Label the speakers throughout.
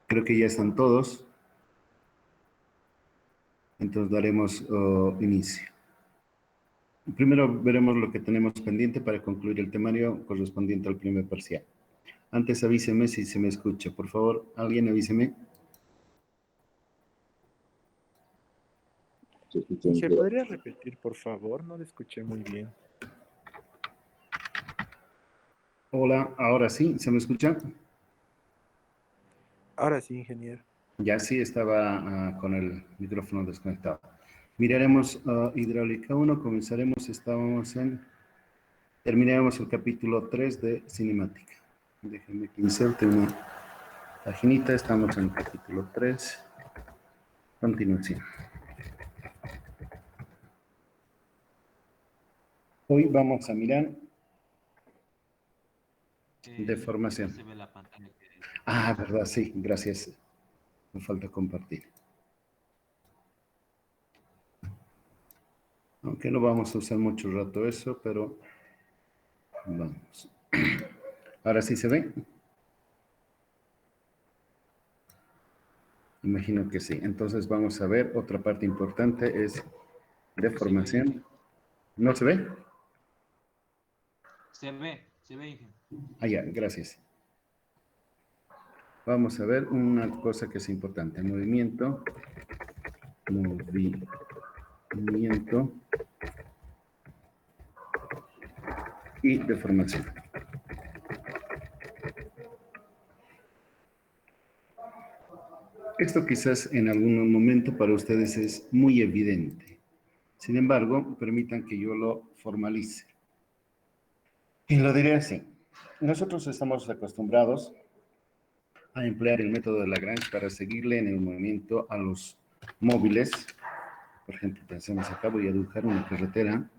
Speaker 1: Creo que ya están todos. Entonces daremos inicio. Primero veremos lo que tenemos pendiente para concluir el temario correspondiente al primer parcial. Antes avíseme si se me escucha. Por favor, alguien avíseme.
Speaker 2: ¿Se podría repetir, por favor? No lo escuché muy bien.
Speaker 1: Hola, ahora sí, ¿se me escucha?
Speaker 2: Ahora sí, ingeniero.
Speaker 1: Ya sí, estaba con el micrófono desconectado. Miraremos hidráulica 1, terminaremos el capítulo 3 de cinemática. Déjenme que inserte una paginita, estamos en el capítulo 3, continuación. Hoy vamos a mirar deformación.
Speaker 3: Se ve la pantalla
Speaker 1: Verdad, sí, gracias. Me falta compartir. Aunque no vamos a usar mucho rato eso, pero vamos. Ahora sí se ve. Imagino que sí. Entonces vamos a ver, otra parte importante es deformación. ¿No se ve?
Speaker 3: Se ve, ingeniero.
Speaker 1: Ya, gracias. Vamos a ver una cosa que es importante. Movimiento y deformación. Esto quizás en algún momento para ustedes es muy evidente. Sin embargo, permitan que yo lo formalice. Y lo diré así. Nosotros estamos acostumbrados a emplear el método de Lagrange para seguirle en el movimiento a los móviles. Por ejemplo, pensemos acá, voy a dibujar una carretera.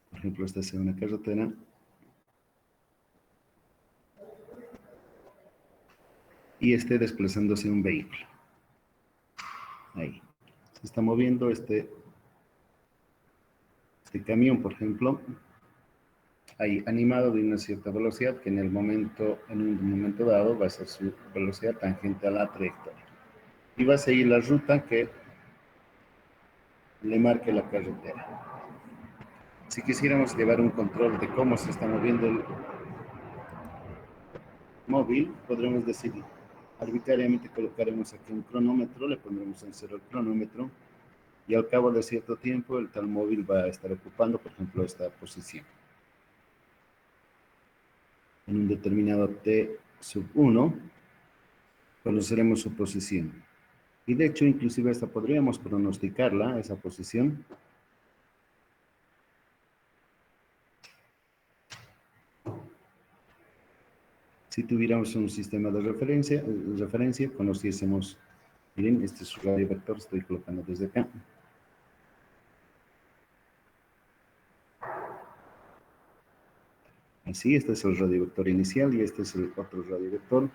Speaker 1: Por ejemplo, esta es una carretera. Y esté desplazándose un vehículo. Ahí. Se está moviendo este camión, por ejemplo, ahí animado de una cierta velocidad que en un momento dado va a ser su velocidad tangente a la trayectoria. Y va a seguir la ruta que le marque la carretera. Si quisiéramos llevar un control de cómo se está moviendo el móvil, podremos decir, arbitrariamente colocaremos aquí un cronómetro, le pondremos en cero el cronómetro, y al cabo de cierto tiempo el tal móvil va a estar ocupando, por ejemplo, esta posición. En un determinado t sub 1, conoceremos su posición. Y de hecho, inclusive hasta podríamos pronosticarla, esa posición. Si tuviéramos un sistema de referencia, conociésemos, miren, este es su radio vector, estoy colocando desde acá. Así, este es el radio vector inicial y este es el otro radio vector,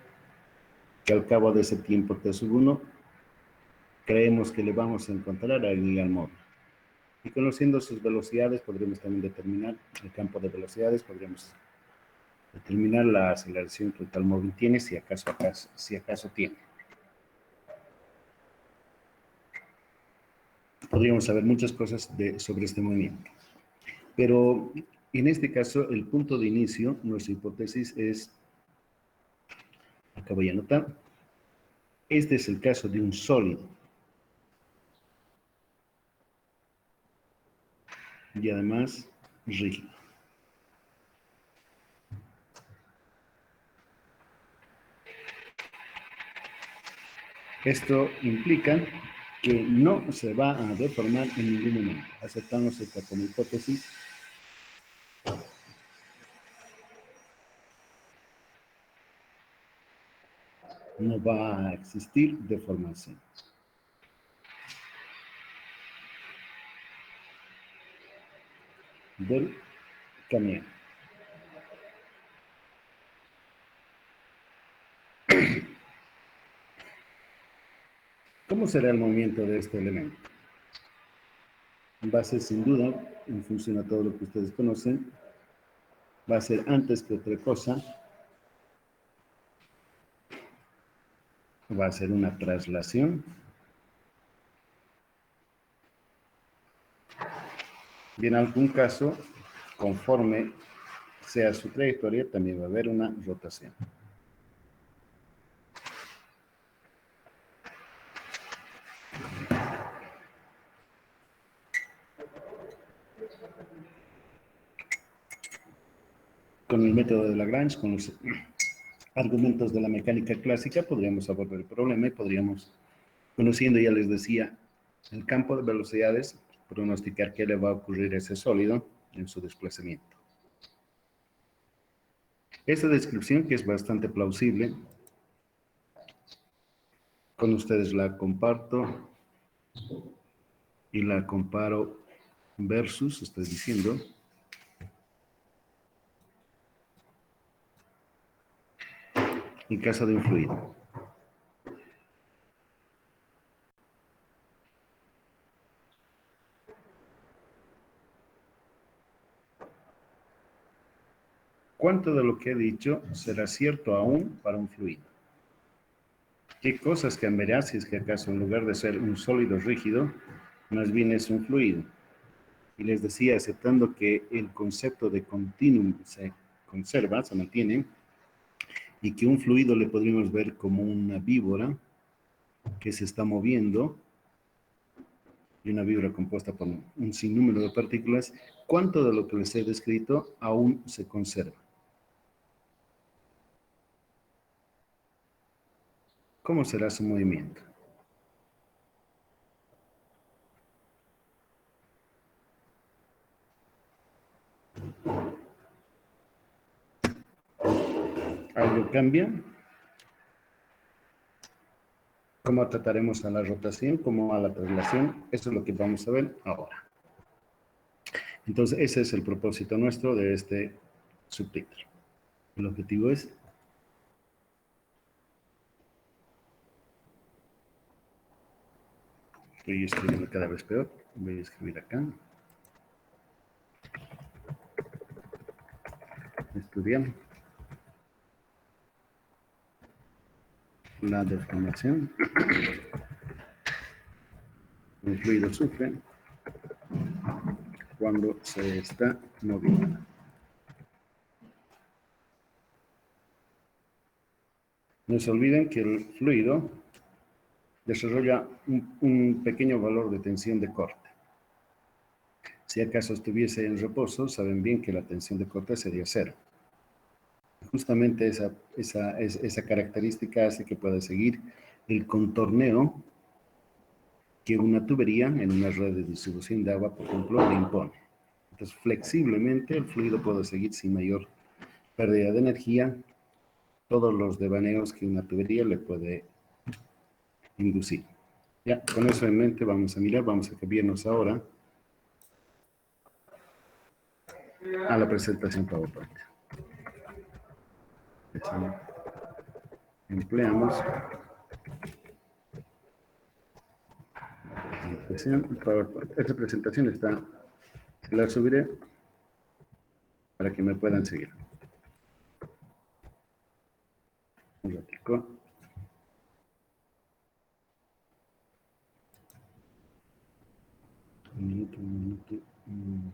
Speaker 1: que al cabo de ese tiempo t sub 1, creemos que le vamos a encontrar al móvil. Y conociendo sus velocidades, podremos también determinar el campo de velocidades, podremos determinar la aceleración que el tal móvil tiene, si acaso tiene. Podríamos saber muchas cosas sobre este movimiento. Pero en este caso, el punto de inicio, nuestra hipótesis es, acá voy a anotar, este es el caso de un sólido. Y además, rígido. Esto implica que no se va a deformar en ningún momento. Aceptamos esta como hipótesis. No va a existir deformación. Del camión. ¿Cómo será el movimiento de este elemento? Va a ser sin duda, en función a todo lo que ustedes conocen, va a ser antes que otra cosa, va a ser una traslación. Y en algún caso, conforme sea su trayectoria, también va a haber una rotación. Con el método de Lagrange, con los argumentos de la mecánica clásica, podríamos abordar el problema y podríamos, conociendo, ya les decía, el campo de velocidades, pronosticar qué le va a ocurrir a ese sólido en su desplazamiento. Esta descripción, que es bastante plausible, con ustedes la comparto y la comparo versus, estoy diciendo, en caso de un fluido. ¿Cuánto de lo que he dicho será cierto aún para un fluido? ¿Qué cosas cambiarán si es que acaso en lugar de ser un sólido rígido, más bien es un fluido? Y les decía, aceptando que el concepto de continuum se conserva, se mantiene, y que un fluido le podríamos ver como una víbora que se está moviendo, y una víbora compuesta por un sinnúmero de partículas, ¿cuánto de lo que les he descrito aún se conserva? ¿Cómo será su movimiento? ¿Algo cambia? ¿Cómo trataremos a la rotación? ¿Cómo a la traslación? Eso es lo que vamos a ver ahora. Entonces, ese es el propósito nuestro de este subtítulo. El objetivo es estoy escribiendo cada vez peor. Voy a escribir acá. Estudiar la deformación. Un fluido sufre cuando se está moviendo. No se olviden que el fluido desarrolla un pequeño valor de tensión de corte. Si acaso estuviese en reposo, saben bien que la tensión de corte sería cero. Justamente esa característica hace que pueda seguir el contorneo que una tubería en una red de distribución de agua, por ejemplo, le impone. Entonces, flexiblemente el fluido puede seguir sin mayor pérdida de energía todos los devaneos que una tubería le puede inducir. Ya, con eso en mente vamos a mirar, vamos a cambiarnos ahora a la presentación PowerPoint. Empleamos PowerPoint. Esta presentación la subiré para que me puedan seguir. Un ratico. Un minuto, un minuto.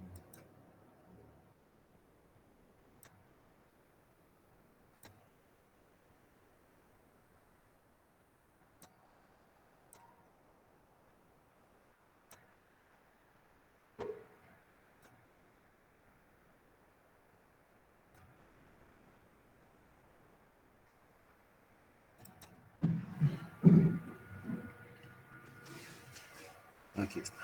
Speaker 1: Aquí está.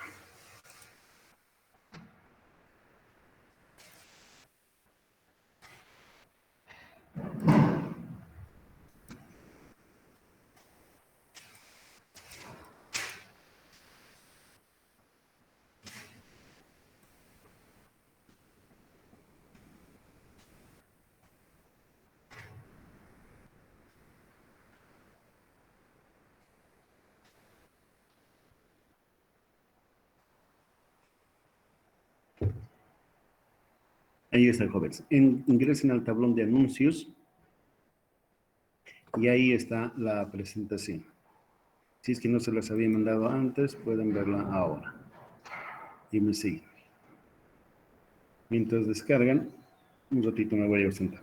Speaker 1: Ahí está, jóvenes. Ingresen al tablón de anuncios y ahí está la presentación. Si es que no se las había mandado antes, pueden verla ahora. Y me siguen. Mientras descargan, un ratito me voy a ausentar.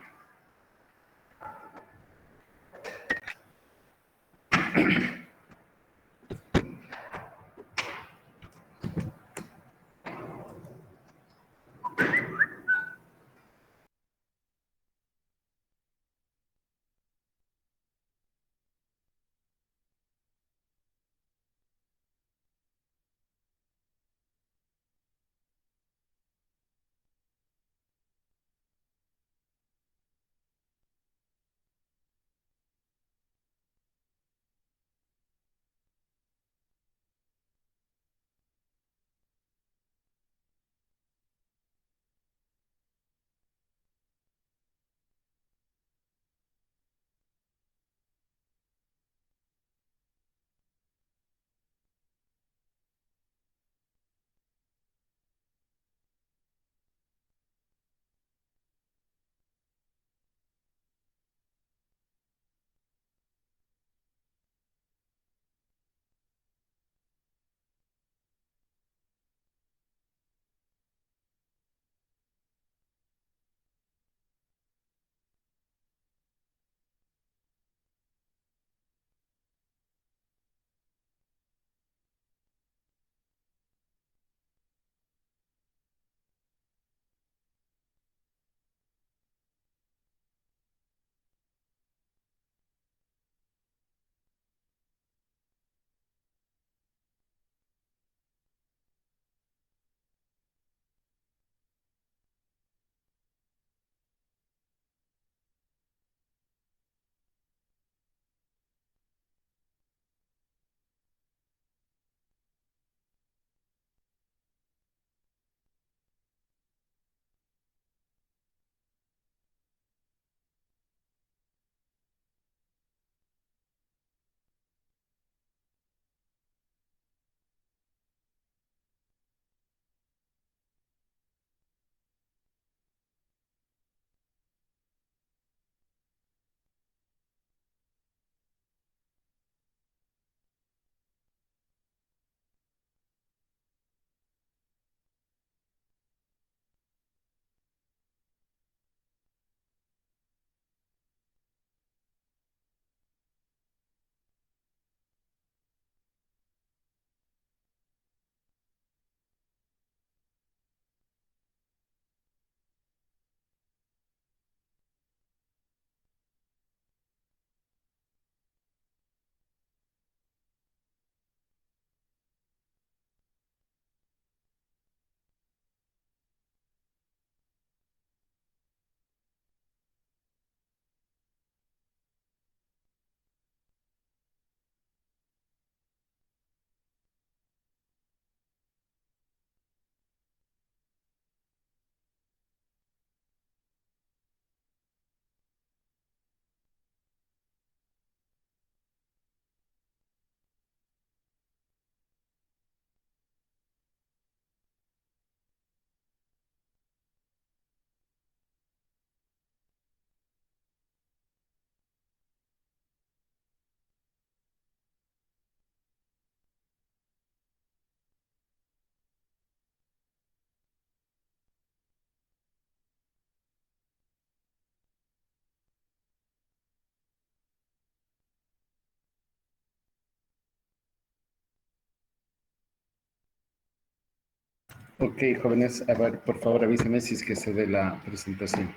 Speaker 1: Ok, jóvenes, a ver, por favor avísenme si es que se ve la presentación.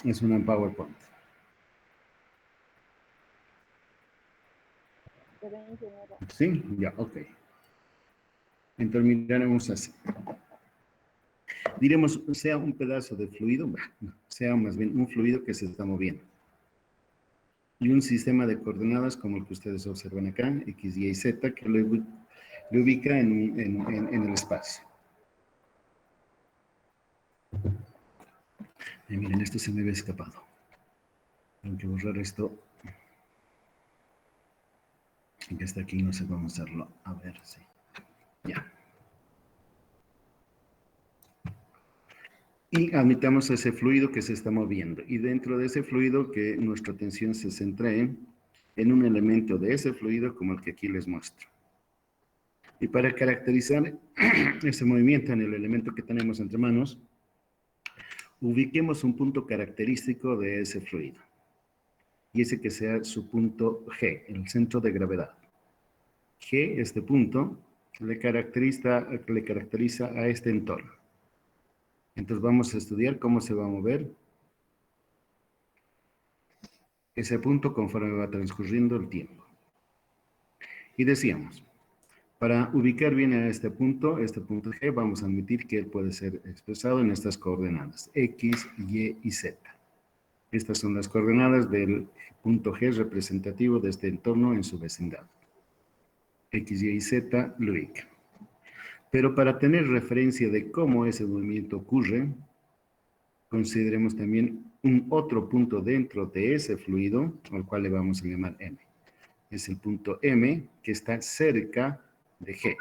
Speaker 1: Es una en PowerPoint. Sí, ya, ok. Entonces miraremos así. Diremos, sea un pedazo de fluido, sea más bien un fluido que se está moviendo. Y un sistema de coordenadas como el que ustedes observan acá, X, Y y Z, que le ubica en el espacio. Y miren, esto se me había escapado. Tengo que borrar esto. Que está aquí, no sé cómo hacerlo. A ver, sí. Ya. Y admitamos ese fluido que se está moviendo. Y dentro de ese fluido que nuestra atención se centra en un elemento de ese fluido como el que aquí les muestro. Y para caracterizar ese movimiento en el elemento que tenemos entre manos, ubiquemos un punto característico de ese fluido. Y ese que sea su punto G, el centro de gravedad. G, este punto, le caracteriza a este entorno. Entonces vamos a estudiar cómo se va a mover ese punto conforme va transcurriendo el tiempo. Y decíamos, para ubicar bien a este punto G, vamos a admitir que él puede ser expresado en estas coordenadas, X, Y y Z. Estas son las coordenadas del punto G representativo de este entorno en su vecindad. X, Y y Z lo ubican. Pero para tener referencia de cómo ese movimiento ocurre, consideremos también un otro punto dentro de ese fluido, al cual le vamos a llamar M. Es el punto M que está cerca de G.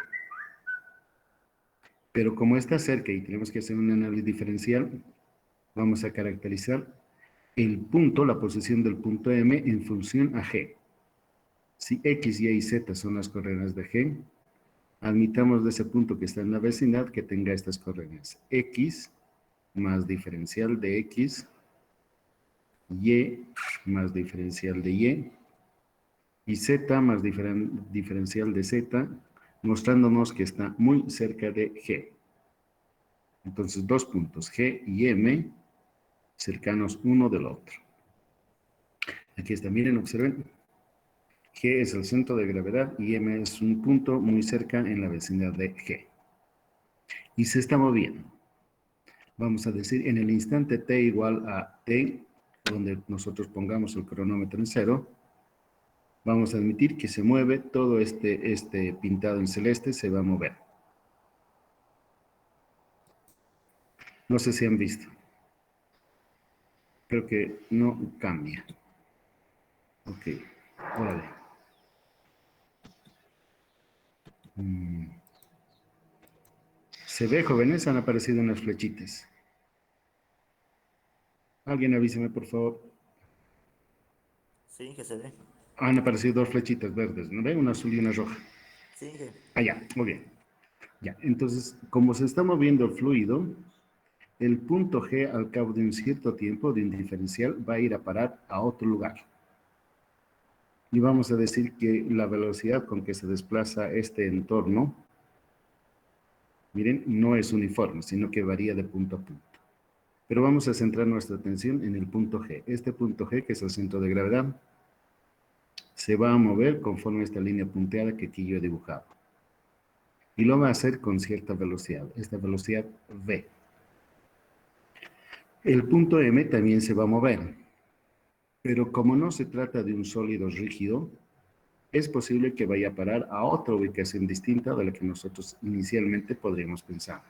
Speaker 1: Pero como está cerca y tenemos que hacer un análisis diferencial, vamos a caracterizar el punto, la posición del punto M en función a G. Si X, Y y Z son las coordenadas de G, admitamos de ese punto que está en la vecindad que tenga estas coordenadas. X más diferencial de X, Y más diferencial de y Z más diferencial de Z, mostrándonos que está muy cerca de G. Entonces, dos puntos, G y M, cercanos uno del otro. Aquí está, miren, observen. G es el centro de gravedad y M es un punto muy cerca en la vecindad de G. Y se está moviendo. Vamos a decir, en el instante t igual a t, donde nosotros pongamos el cronómetro en 0, vamos a admitir que se mueve todo este pintado en celeste, se va a mover. No sé si han visto. Creo que no cambia. Ok, órale. Se ve, jóvenes, han aparecido unas flechitas. Alguien avíseme, por favor.
Speaker 4: Sí, Inge, se ve.
Speaker 1: Han aparecido dos flechitas verdes, ¿no ven? Una azul y una roja.
Speaker 4: Sí, Inge.
Speaker 1: Ah, ya, muy bien. Ya, entonces, como se está moviendo el fluido, el punto G al cabo de un cierto tiempo de un diferencial va a ir a parar a otro lugar. Y vamos a decir que la velocidad con que se desplaza este entorno, miren, no es uniforme, sino que varía de punto a punto. Pero vamos a centrar nuestra atención en el punto G. Este punto G, que es el centro de gravedad, se va a mover conforme a esta línea punteada que aquí yo he dibujado. Y lo va a hacer con cierta velocidad, esta velocidad V. El punto M también se va a mover, pero como no se trata de un sólido rígido, es posible que vaya a parar a otra ubicación distinta de la que nosotros inicialmente podríamos pensar.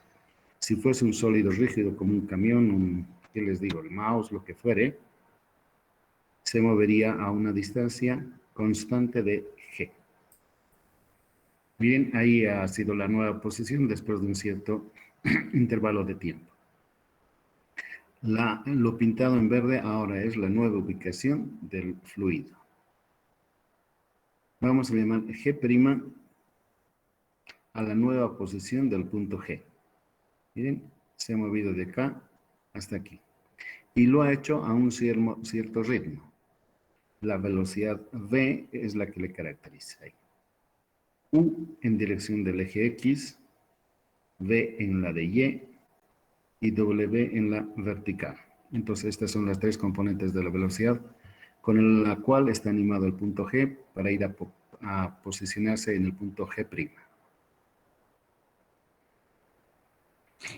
Speaker 1: Si fuese un sólido rígido como un camión, ¿qué les digo? El mouse, lo que fuere, se movería a una distancia constante de G. Bien, ahí ha sido la nueva posición después de un cierto intervalo de tiempo. Lo pintado en verde ahora es la nueva ubicación del fluido. Vamos a llamar G' a la nueva posición del punto G. Miren, se ha movido de acá hasta aquí. Y lo ha hecho a un cierto ritmo. La velocidad V es la que le caracteriza ahí. U en dirección del eje X, V en la de y W en la vertical. Entonces, estas son las tres componentes de la velocidad con la cual está animado el punto G para ir a posicionarse en el punto G'.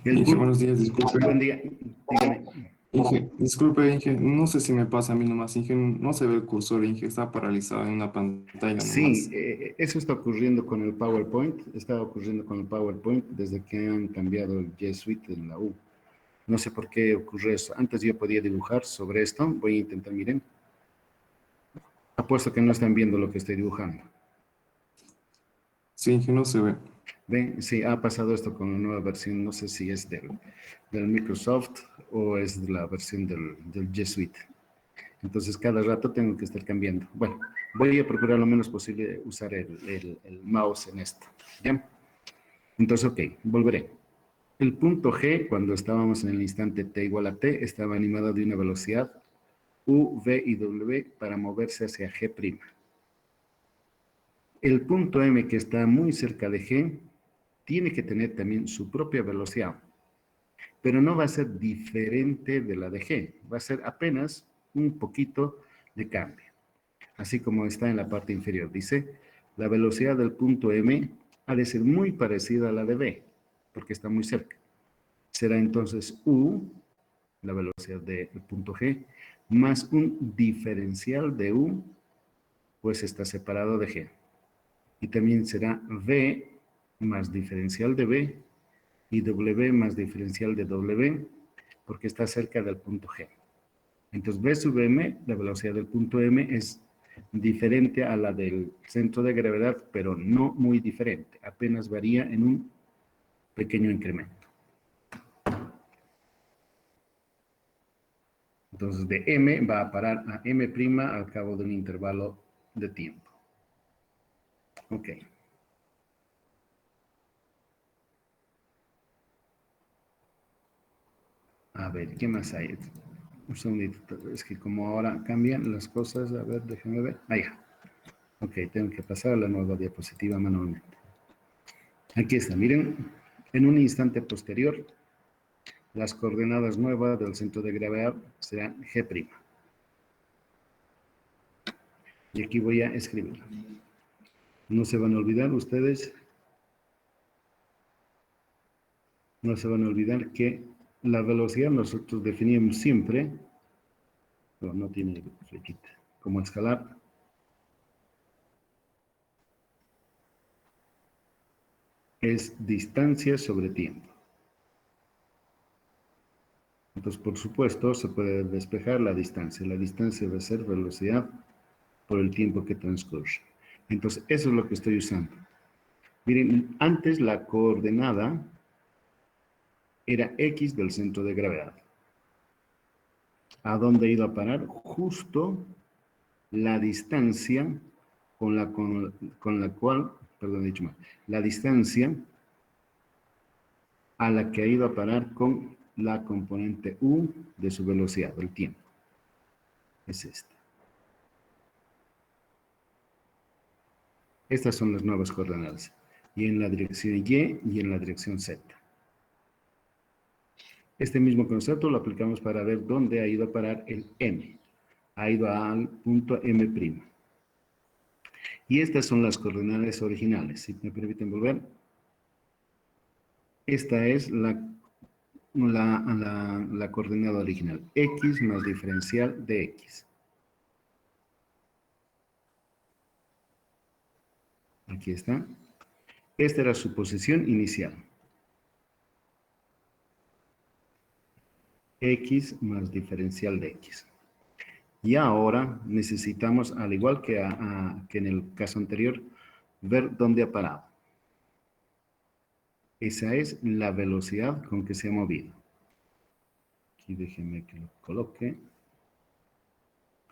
Speaker 5: Inge, buenos días, disculpe.
Speaker 1: Buen día, dígame.
Speaker 5: Inge, disculpe, Inge, no sé si me pasa a mí nomás, Inge, no se ve el cursor, Inge, está paralizado en una pantalla
Speaker 1: Sí,
Speaker 5: nomás.
Speaker 1: eso está ocurriendo con el PowerPoint, está ocurriendo con el PowerPoint desde que han cambiado el G Suite en la U. No sé por qué ocurre eso. Antes yo podía dibujar sobre esto, voy a intentar, miren. Apuesto que no están viendo lo que estoy dibujando.
Speaker 5: Sí, Inge, no se ve.
Speaker 1: ¿Ven? Sí, ha pasado esto con la nueva versión, no sé si es del Microsoft o es de la versión del G Suite. Entonces, cada rato tengo que estar cambiando. Bueno, voy a procurar lo menos posible usar el mouse en esto. ¿Bien? Entonces, ok, volveré. El punto G, cuando estábamos en el instante t igual a t, estaba animado de una velocidad u, v y w para moverse hacia G'. El punto M, que está muy cerca de G, tiene que tener también su propia velocidad, pero no va a ser diferente de la de G, va a ser apenas un poquito de cambio, así como está en la parte inferior. Dice, la velocidad del punto M ha de ser muy parecida a la de B, porque está muy cerca. Será entonces U, la velocidad del punto G, más un diferencial de U, pues está separado de G. Y también será V más diferencial de B y W más diferencial de W, porque está cerca del punto G. Entonces, V sub M, la velocidad del punto M, es diferente a la del centro de gravedad, pero no muy diferente. Apenas varía en un pequeño incremento. Entonces, de M va a parar a M' al cabo de un intervalo de tiempo. Ok. A ver, ¿qué más hay? Un segundito, es que como ahora cambian las cosas, a ver, déjenme ver. Ah, ya. Ok, tengo que pasar a la nueva diapositiva manualmente. Aquí está, miren, en un instante posterior, las coordenadas nuevas del centro de gravedad serán G'. Y aquí voy a escribirlo. No se van a olvidar ustedes, no se van a olvidar que la velocidad nosotros definíamos siempre, pero no tiene flechita, como escalar es distancia sobre tiempo. Entonces, por supuesto, se puede despejar la distancia. La distancia va a ser velocidad por el tiempo que transcurre. Entonces, eso es lo que estoy usando. Miren, antes la coordenada era X del centro de gravedad. ¿A dónde he ido a parar? Justo la distancia con la cual, perdón, he dicho mal, la distancia a la que ha ido a parar con la componente U de su velocidad, del tiempo. Es esta. Estas son las nuevas coordenadas. Y en la dirección Y y en la dirección Z. Este mismo concepto lo aplicamos para ver dónde ha ido a parar el M. Ha ido al punto M'. Y estas son las coordenadas originales. Si me permiten volver. Esta es la coordenada original. X más diferencial de X. Aquí está. Esta era su posición inicial. X más diferencial de X. Y ahora necesitamos, al igual que en el caso anterior, ver dónde ha parado. Esa es la velocidad con que se ha movido. Aquí déjenme que lo coloque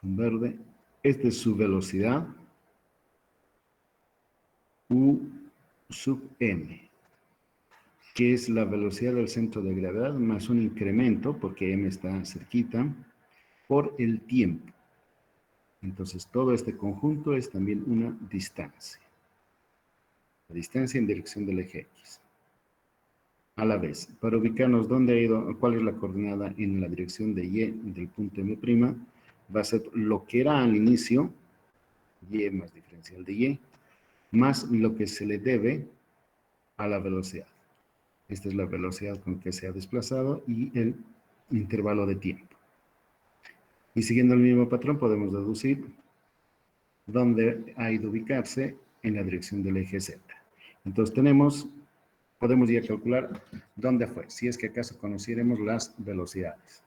Speaker 1: con verde. Esta es su velocidad, U sub M, que es la velocidad del centro de gravedad más un incremento, porque M está cerquita, por el tiempo. Entonces, todo este conjunto es también una distancia. La distancia en dirección del eje X. A la vez, para ubicarnos dónde ha ido, cuál es la coordenada en la dirección de Y del punto M', va a ser lo que era al inicio, Y más diferencial de Y, más lo que se le debe a la velocidad. Esta es la velocidad con que se ha desplazado y el intervalo de tiempo. Y siguiendo el mismo patrón podemos deducir dónde ha ido a ubicarse en la dirección del eje Z. Entonces podemos ya calcular dónde fue, si es que acaso conociéramos las velocidades.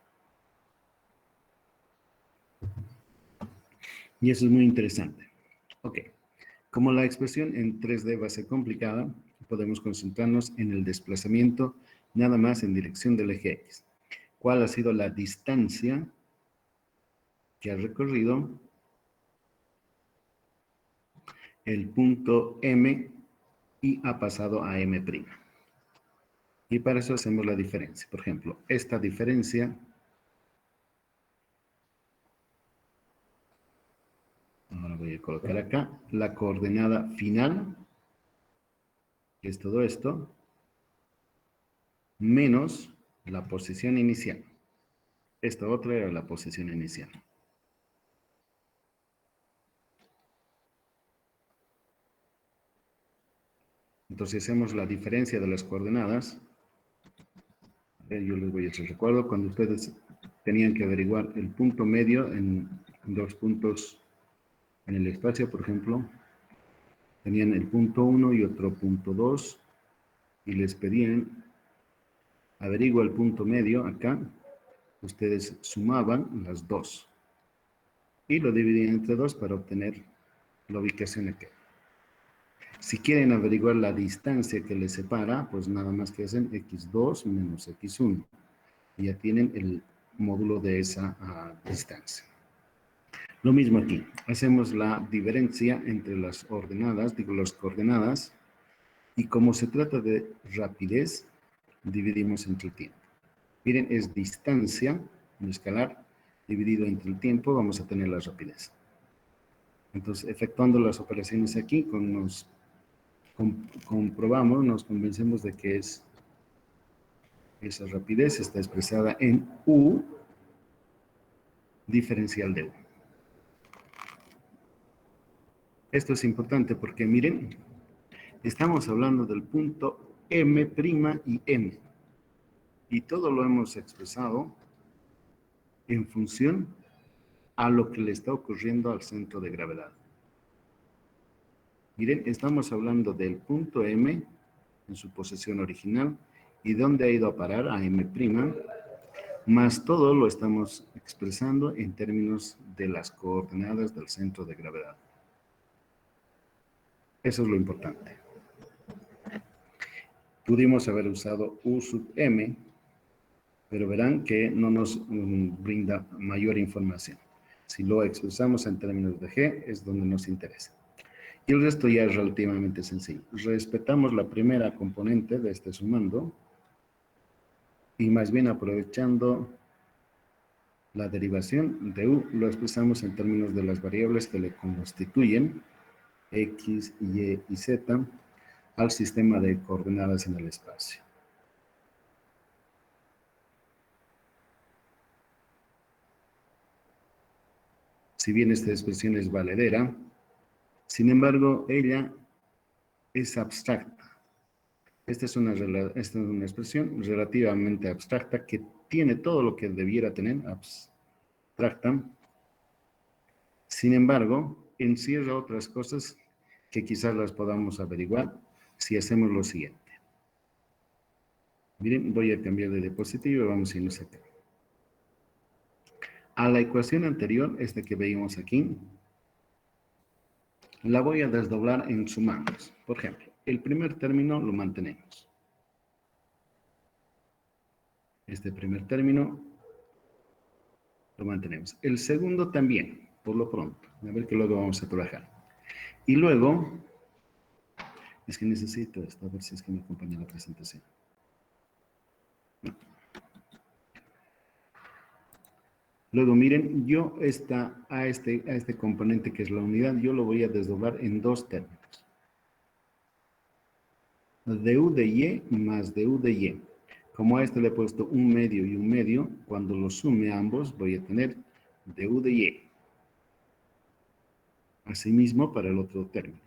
Speaker 1: Y eso es muy interesante. Ok, como la expresión en 3D va a ser complicada, podemos concentrarnos en el desplazamiento nada más en dirección del eje X. ¿Cuál ha sido la distancia que ha recorrido el punto M y ha pasado a M'? Y para eso hacemos la diferencia. Por ejemplo, esta diferencia, ahora voy a colocar acá, la coordenada final, que es todo esto, menos la posición inicial. Esta otra era la posición inicial. Entonces hacemos la diferencia de las coordenadas. Yo les voy a hacer recuerdo cuando ustedes tenían que averiguar el punto medio en dos puntos en el espacio, por ejemplo, tenían el punto 1 y otro punto 2 y les pedían averigua el punto medio acá, ustedes sumaban las dos y lo dividían entre dos para obtener la ubicación acá. Si quieren averiguar la distancia que les separa, pues nada más que hacen x2 menos x1. Y ya tienen el módulo de esa distancia. Lo mismo aquí. Hacemos la diferencia entre las ordenadas, digo las coordenadas, y como se trata de rapidez, dividimos entre el tiempo. Miren, es distancia en escalar dividido entre el tiempo, vamos a tener la rapidez. Entonces, efectuando las operaciones aquí, comprobamos, nos convencemos de que esa rapidez está expresada en U diferencial de U. Esto es importante porque miren, estamos hablando del punto M' y M. Y todo lo hemos expresado en función a lo que le está ocurriendo al centro de gravedad. Miren, estamos hablando del punto M en su posición original y dónde ha ido a parar a M', más todo lo estamos expresando en términos de las coordenadas del centro de gravedad. Eso es lo importante. Pudimos haber usado U sub M, pero verán que no nos brinda mayor información. Si lo expresamos en términos de G, es donde nos interesa. Y el resto ya es relativamente sencillo. Respetamos la primera componente de este sumando y más bien aprovechando la derivación de U, lo expresamos en términos de las variables que le constituyen X, Y y Z al sistema de coordenadas en el espacio. Si bien esta expresión es valedera, sin embargo, ella es abstracta. Esta es una expresión relativamente abstracta que tiene todo lo que debiera tener abstracta. Sin embargo, encierra otras cosas que quizás las podamos averiguar si hacemos lo siguiente. Miren, voy a cambiar de diapositiva y vamos a irnos acá. A la ecuación anterior, esta que veíamos aquí, la voy a desdoblar en sumandos. Por ejemplo, el primer término lo mantenemos. Este primer término lo mantenemos. El segundo también, por lo pronto. A ver que luego vamos a trabajar. Y luego, es que necesito esto, a ver si es que me acompaña la presentación. No. Luego, miren, yo a este componente que es la unidad, yo lo voy a desdoblar en dos términos. Du de Y más du de Y. Como a este le he puesto un medio y un medio, cuando lo sume a ambos voy a tener du de Y. Asimismo, para el otro término.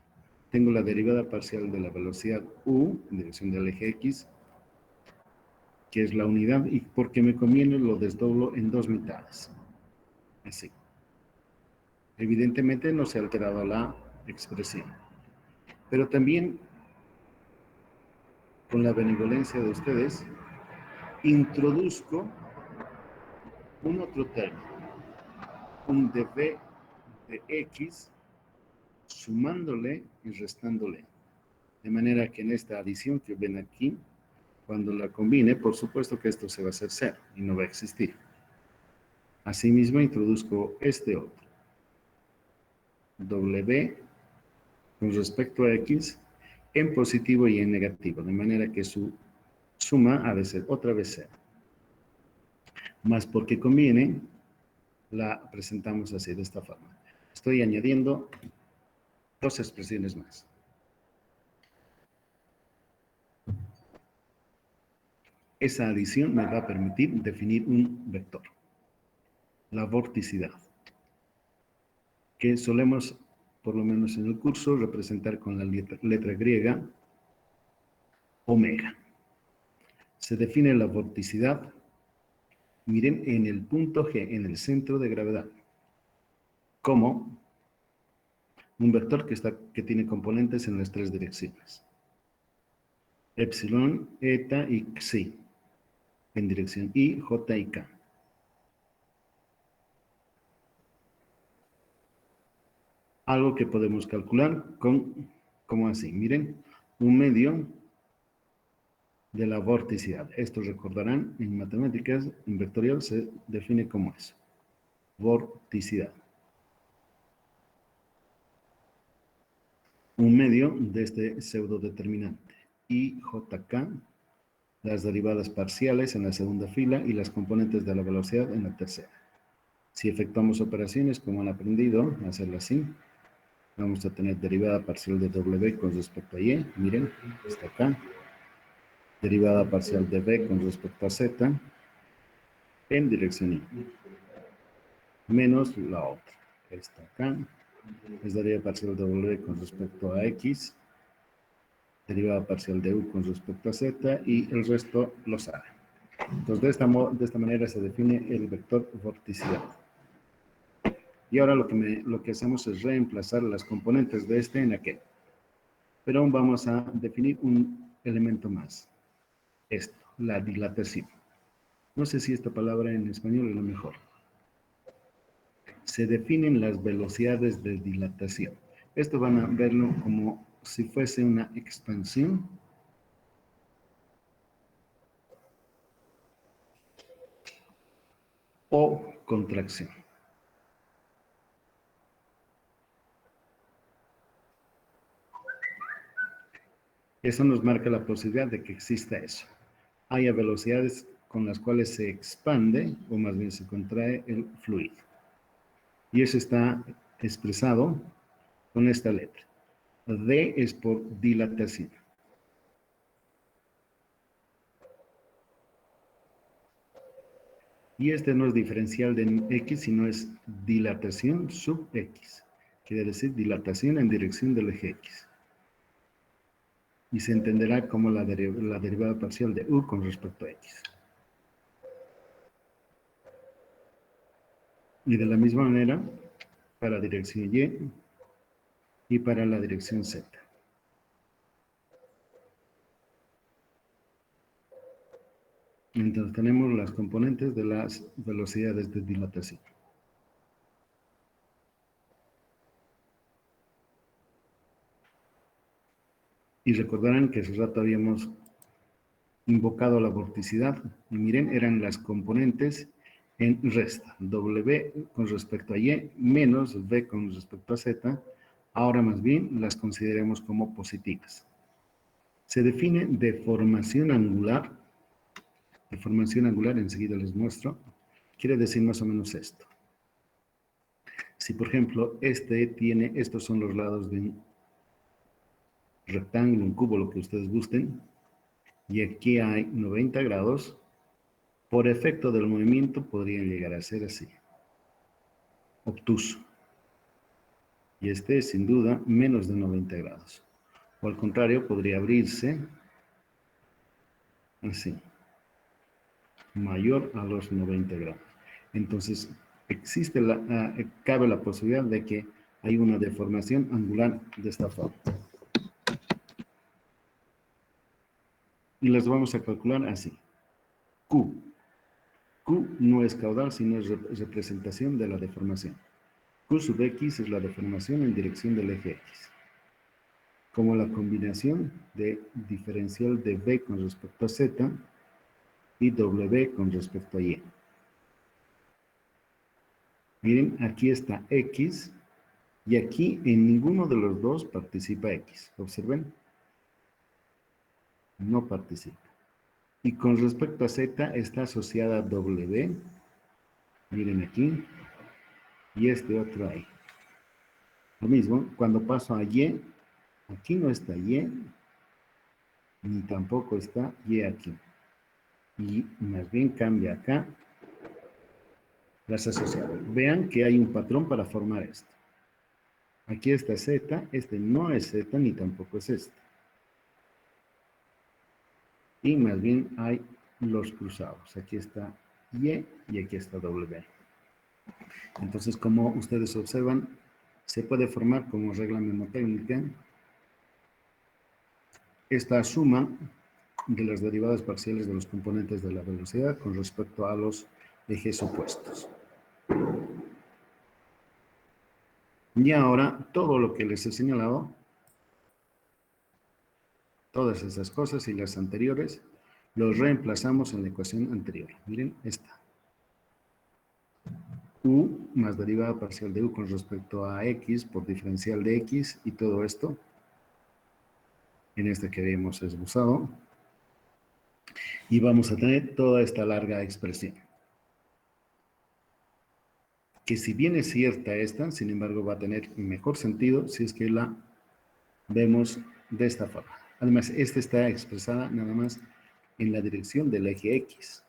Speaker 1: Tengo la derivada parcial de la velocidad U, en dirección del eje X, que es la unidad, y porque me conviene lo desdoblo en dos mitades. Así. Evidentemente no se ha alterado la expresión. Pero también, con la benevolencia de ustedes, introduzco un otro término, un dv de x, sumándole y restándole. De manera que en esta adición que ven aquí, cuando la combine, por supuesto que esto se va a hacer cero y no va a existir. Asimismo, introduzco este otro. W con respecto a X en positivo y en negativo, de manera que su suma ha de ser otra vez cero. Más porque conviene, la presentamos así, de esta forma. Estoy añadiendo dos expresiones más. Esa adición me va a permitir definir un vector, la vorticidad, que solemos, por lo menos en el curso, representar con la letra griega omega. Se define la vorticidad, miren, en el punto G, en el centro de gravedad, como un vector que tiene componentes en las tres direcciones. Epsilon, eta y psi, en dirección I, J y K. Algo que podemos calcular como así, miren, un medio de la vorticidad. Esto recordarán, en matemáticas, en vectorial se define como eso, vorticidad. Un medio de este pseudodeterminante. I, J, K, las derivadas parciales en la segunda fila y las componentes de la velocidad en la tercera. Si efectuamos operaciones como han aprendido, hacerlo así, vamos a tener derivada parcial de W con respecto a Y, miren, está acá. Derivada parcial de B con respecto a Z en dirección Y, menos la otra. Está acá. Es derivada parcial de W con respecto a X, derivada parcial de U con respecto a Z y el resto lo saben. Entonces, de esta manera se define el vector vorticidad. Y ahora lo que hacemos es reemplazar las componentes de este en aquel. Pero aún vamos a definir un elemento más. Esto, la dilatación. No sé si esta palabra en español es la mejor. Se definen las velocidades de dilatación. Esto van a verlo como si fuese una expansión o contracción. Eso nos marca la posibilidad de que exista eso. Haya velocidades con las cuales se expande, o más bien se contrae el fluido. Y eso está expresado con esta letra. D es por dilatación. Y este no es diferencial de X, sino es dilatación sub X. Quiere decir dilatación en dirección del eje X. Y se entenderá como la derivada parcial de U con respecto a X. Y de la misma manera, para dirección Y y para la dirección Z. Entonces tenemos las componentes de las velocidades de dilatación. Y recordarán que hace rato habíamos invocado la vorticidad. Y miren, eran las componentes en resta. W con respecto a Y menos V con respecto a Z. Ahora más bien las consideremos como positivas. Se define deformación angular. Deformación angular, enseguida les muestro. Quiere decir más o menos esto. Si, por ejemplo, estos son los lados de un rectángulo, un cubo, lo que ustedes gusten, y aquí hay 90 grados, por efecto del movimiento podrían llegar a ser así, obtuso. Y este es sin duda menos de 90 grados. O al contrario, podría abrirse así, mayor a los 90 grados. Entonces, cabe la posibilidad de que hay una deformación angular de esta forma. Y las vamos a calcular así. Q. Q no es caudal, sino es representación de la deformación. Q sub X es la deformación en dirección del eje X. como la combinación de diferencial de B con respecto a Z y W con respecto a Y. Miren, aquí está X y aquí en ninguno de los dos participa X. Observen, no participa. Y con respecto a Z está asociada a W. Miren aquí. Y este otro ahí. Lo mismo, cuando paso a Y, aquí no está Y, ni tampoco está Y aquí. Y más bien cambia acá las asociadas. Vean que hay un patrón para formar esto. Aquí está Z, este no es Z ni tampoco es este. Y más bien hay los cruzados. Aquí está Y y aquí está W. Entonces, como ustedes observan, se puede formar como regla mnemotécnica esta suma de las derivadas parciales de los componentes de la velocidad con respecto a los ejes opuestos. Y ahora, todo lo que les he señalado, todas esas cosas y las anteriores, los reemplazamos en la ecuación anterior. Miren, esta. U más derivada parcial de U con respecto a X por diferencial de X y todo esto, en este que habíamos esbozado, y vamos a tener toda esta larga expresión. Que si bien es cierta esta, sin embargo va a tener mejor sentido si es que la vemos de esta forma. Además, esta está expresada nada más en la dirección del eje X.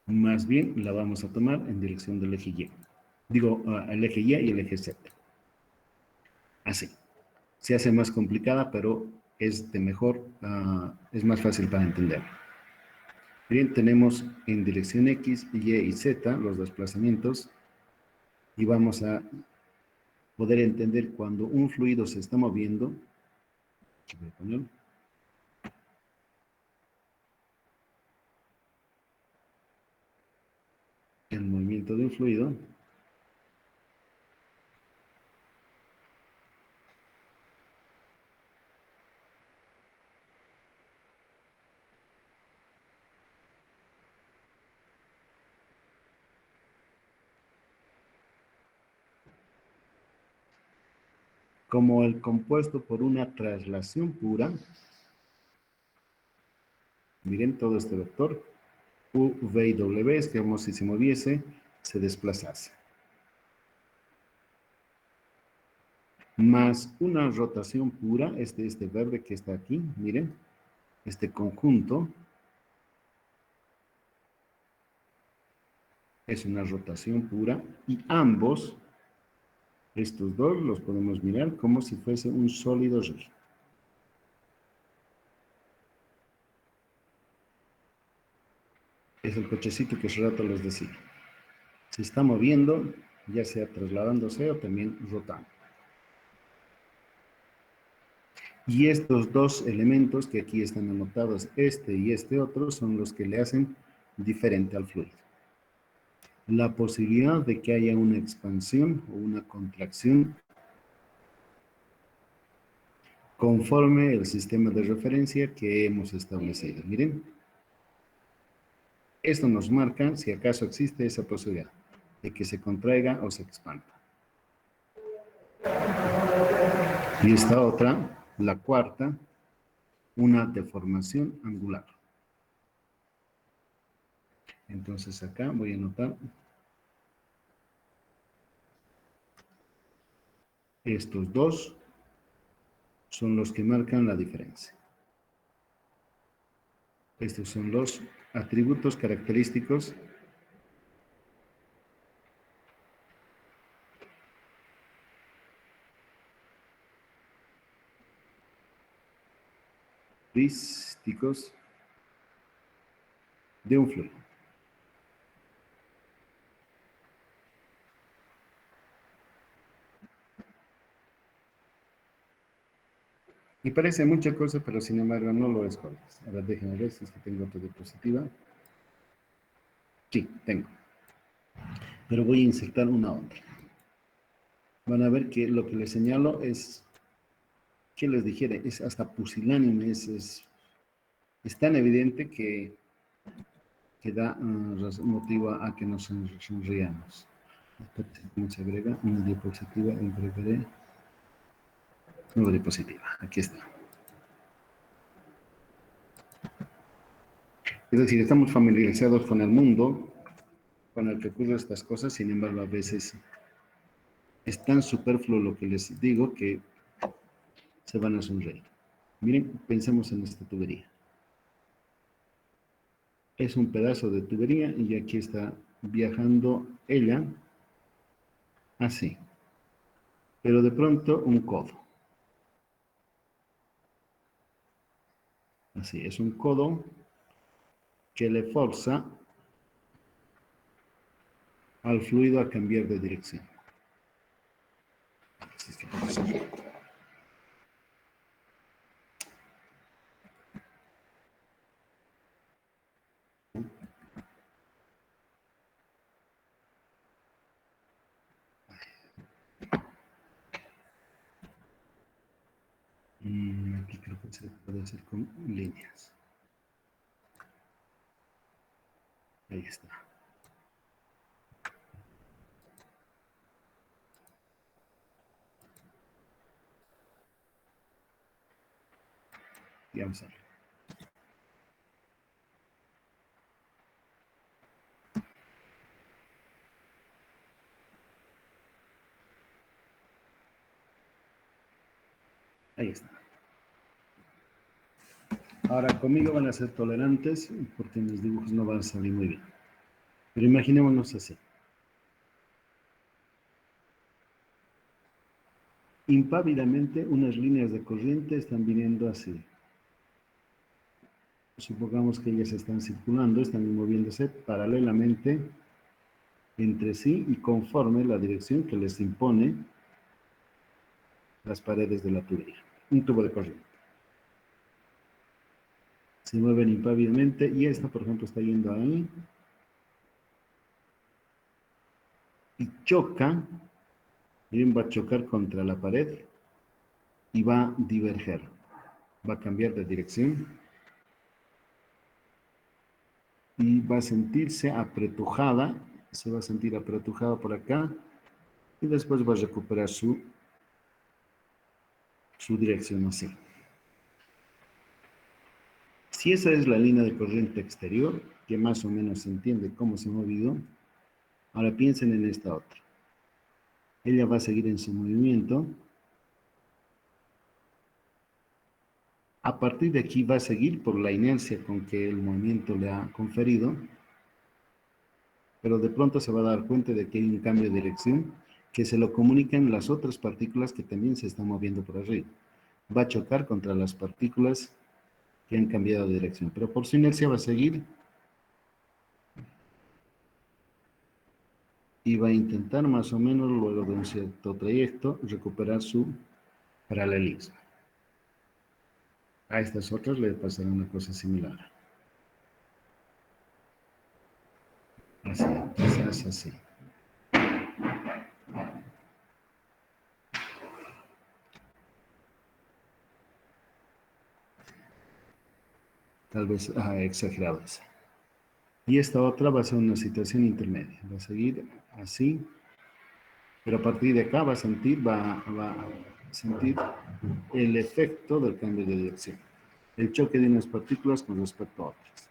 Speaker 1: Más bien la vamos a tomar en dirección del eje Y. Digo, el eje Y y el eje Z. Así. Se hace más complicada, pero es de mejor, es más fácil para entender. Bien, tenemos en dirección X, Y y Z los desplazamientos y vamos a poder entender cuando un fluido se está moviendo. Voy a poner, el movimiento de un fluido. Como el compuesto por una traslación pura. Miren todo este vector. U, V y W es como si se moviese, se desplazase. Más una rotación pura, este verde que está aquí, miren, este conjunto es una rotación pura y ambos, estos dos los podemos mirar como si fuese un sólido rígido. Es el cochecito que hace rato les decía. Se está moviendo, ya sea trasladándose o también rotando. Y estos dos elementos que aquí están anotados, este y este otro, son los que le hacen diferente al fluido. La posibilidad de que haya una expansión o una contracción conforme el sistema de referencia que hemos establecido. Miren, esto nos marca si acaso existe esa posibilidad de que se contraiga o se expanda. Y esta otra, la cuarta, una deformación angular. Entonces acá voy a anotar estos dos son los que marcan la diferencia. Estos son los atributos característicos de un fluido. Y parece mucha cosa, pero sin embargo no lo es. A ver, déjenme ver si es que tengo otra diapositiva. Sí, tengo. Pero voy a insertar una otra. van a ver que lo que les señalo es, ¿qué les dijera? Es hasta pusilánime, es tan evidente que da motivo a que nos sonriamos. ¿Cómo se agrega? Una diapositiva, agregaré. Nueva diapositiva, aquí está. Es decir, estamos familiarizados con el mundo, con el que ocurren estas cosas, sin embargo, a veces es tan superfluo lo que les digo que se van a sonreír. Miren, pensemos en esta tubería. Es un pedazo de tubería y aquí está viajando ella así. Pero de pronto un codo. Así, es un codo que le forza al fluido a cambiar de dirección. Así es que vamos a ver. Aquí creo que se puede hacer con líneas. Ahí está. Y vamos a ver. Ahí está. Ahora conmigo van a ser tolerantes porque mis dibujos no van a salir muy bien. Pero imaginémonos así. Impávidamente unas líneas de corriente están viniendo así. Supongamos que ellas están circulando, están moviéndose paralelamente entre sí y conforme la dirección que les impone las paredes de la tubería. Un tubo de corriente. Se mueven impávidamente y esta, por ejemplo, está yendo ahí y choca, bien va a chocar contra la pared y va a diverger, va a cambiar de dirección y va a sentirse apretujada, se va a sentir apretujada por acá y después va a recuperar su dirección así. Si esa es la línea de corriente exterior, que más o menos se entiende cómo se ha movido, ahora piensen en esta otra. Ella va a seguir en su movimiento. A partir de aquí va a seguir por la inercia con que el movimiento le ha conferido, pero de pronto se va a dar cuenta de que hay un cambio de dirección que se lo comunican las otras partículas que también se están moviendo por arriba. Va a chocar contra las partículas que han cambiado de dirección, pero por su inercia va a seguir y va a intentar más o menos, luego de un cierto trayecto, recuperar su paralelismo. A estas otras le pasará una cosa similar. Así, quizás así. Tal vez exagerado esa. Y esta otra va a ser una situación intermedia. Va a seguir así, pero a partir de acá va a sentir el efecto del cambio de dirección. El choque de unas partículas con respecto a otras.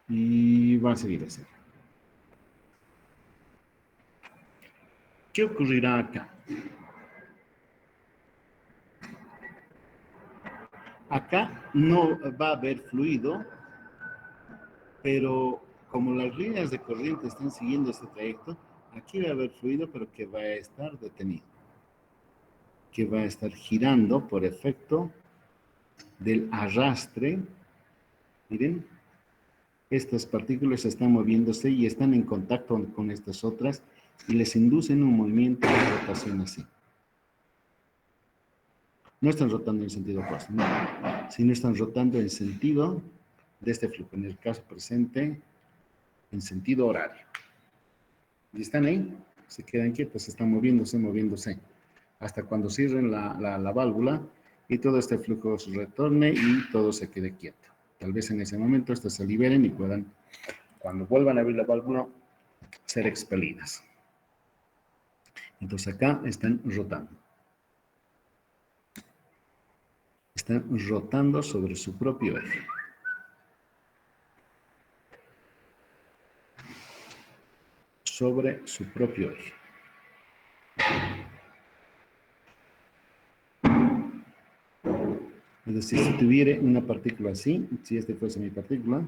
Speaker 1: Y va a seguir así. ¿Qué ocurrirá acá? Acá no va a haber fluido, pero como las líneas de corriente están siguiendo este trayecto, aquí va a haber fluido, pero que va a estar detenido, que va a estar girando por efecto del arrastre. Miren, estas partículas están moviéndose y están en contacto con estas otras y les inducen un movimiento de rotación así. No están rotando en sentido opuesto, no, sino están rotando en sentido de este flujo. En el caso presente, en sentido horario. Y están ahí, se quedan quietos, están moviéndose, moviéndose, hasta cuando cierren la válvula y todo este flujo retorne y todo se quede quieto. Tal vez en ese momento estas se liberen y puedan, cuando vuelvan a abrir la válvula, ser expelidas. Entonces acá están rotando. Están rotando sobre su propio eje. Sobre su propio eje. Es decir, si tuviera una partícula así, si este fuese mi partícula,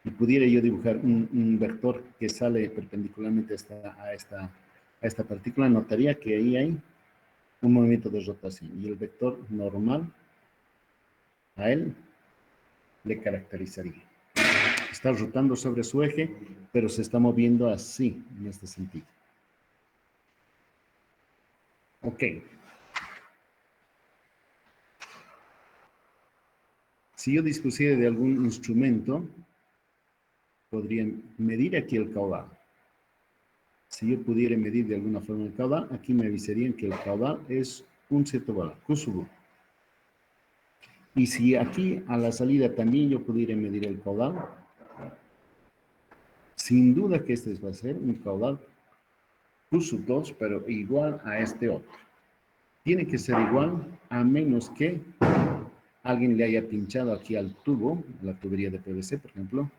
Speaker 1: y pudiera yo dibujar un vector que sale perpendicularmente a esta partícula, notaría que ahí hay un movimiento de rotación. Y el vector normal a él le caracterizaría. Está rotando sobre su eje, pero se está moviendo así, en este sentido. Ok. Si yo dispusiera de algún instrumento, podría medir aquí el caudal. Si yo pudiera medir de alguna forma el caudal, aquí me avisarían que el caudal es un cierto valor, Q sub 1. Y si aquí a la salida también yo pudiera medir el caudal, sin duda que este va a ser un caudal Q sub 2, pero igual a este otro. Tiene que ser igual a menos que alguien le haya pinchado aquí al tubo, la tubería de PVC, por ejemplo,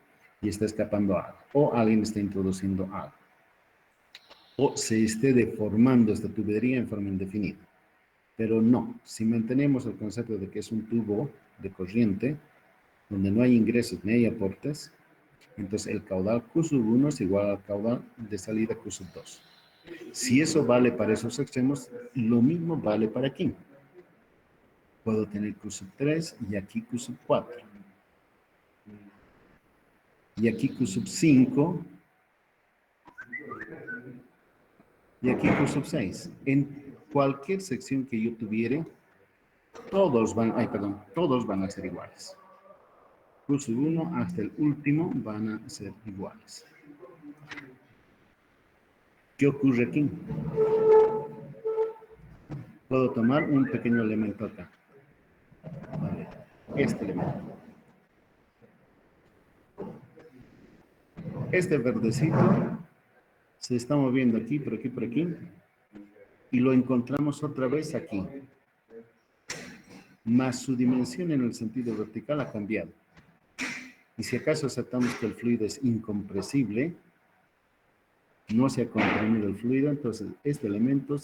Speaker 1: y está escapando agua. O alguien está introduciendo agua. O se esté deformando esta tubería en forma indefinida. Pero no, si mantenemos el concepto de que es un tubo de corriente, donde no hay ingresos ni hay aportes, entonces el caudal Q sub 1 es igual al caudal de salida Q sub 2. Si eso vale para esos extremos, lo mismo vale para aquí. Puedo tener Q sub 3 y aquí Q sub 4. Y aquí Q sub 5. Y aquí Q sub 6. En cualquier sección que yo tuviera, todos van a ser iguales. Q sub 1 hasta el último van a ser iguales. ¿Qué ocurre aquí? Puedo tomar un pequeño elemento acá. Vale. Este elemento. Este verdecito se está moviendo aquí, por aquí, por aquí. Y lo encontramos otra vez aquí. Más su dimensión en el sentido vertical ha cambiado. Y si acaso aceptamos que el fluido es incompresible, no se ha comprimido el fluido, entonces este elemento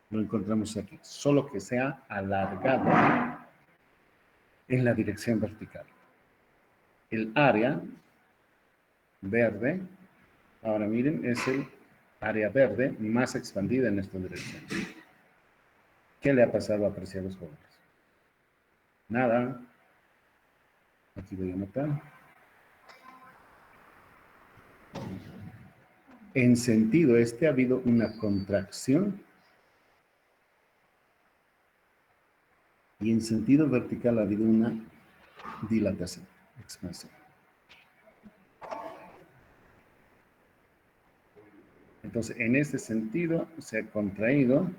Speaker 1: lo encontramos aquí, solo que se ha alargado en la dirección vertical. El área verde, ahora miren, es el área verde más expandida en esta dirección. ¿Qué le ha pasado, apreciados jóvenes? Nada. Aquí voy a anotar. En sentido este ha habido una contracción y en sentido vertical ha habido una dilatación, expansión. Entonces, en este sentido se ha contraído,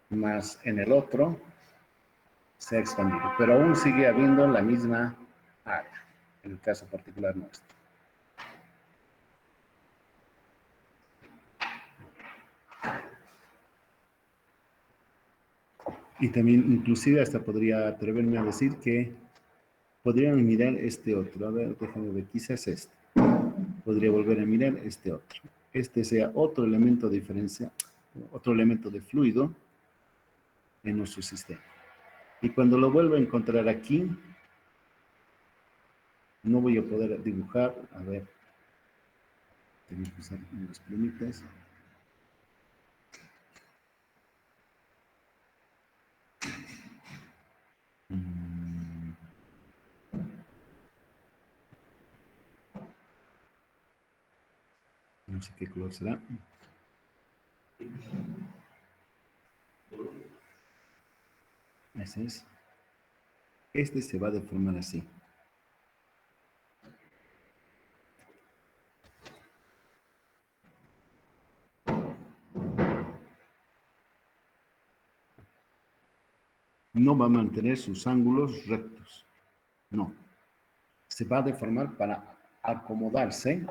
Speaker 1: más en el otro se ha expandido, pero aún sigue habiendo la misma área, en el caso particular nuestro. Y también, inclusive, hasta podría atreverme a decir que podrían mirar este otro. A ver, déjame ver, quizás este. Podría volver a mirar este otro. Este sea otro elemento de diferencia, otro elemento de fluido en nuestro sistema. Y cuando lo vuelva a encontrar aquí, no voy a poder dibujar. A ver, tengo que usar unas plumitas. No sé qué color será. Ese es. Este se va a deformar así. no va a mantener sus ángulos rectos. No. Se va a deformar para acomodarse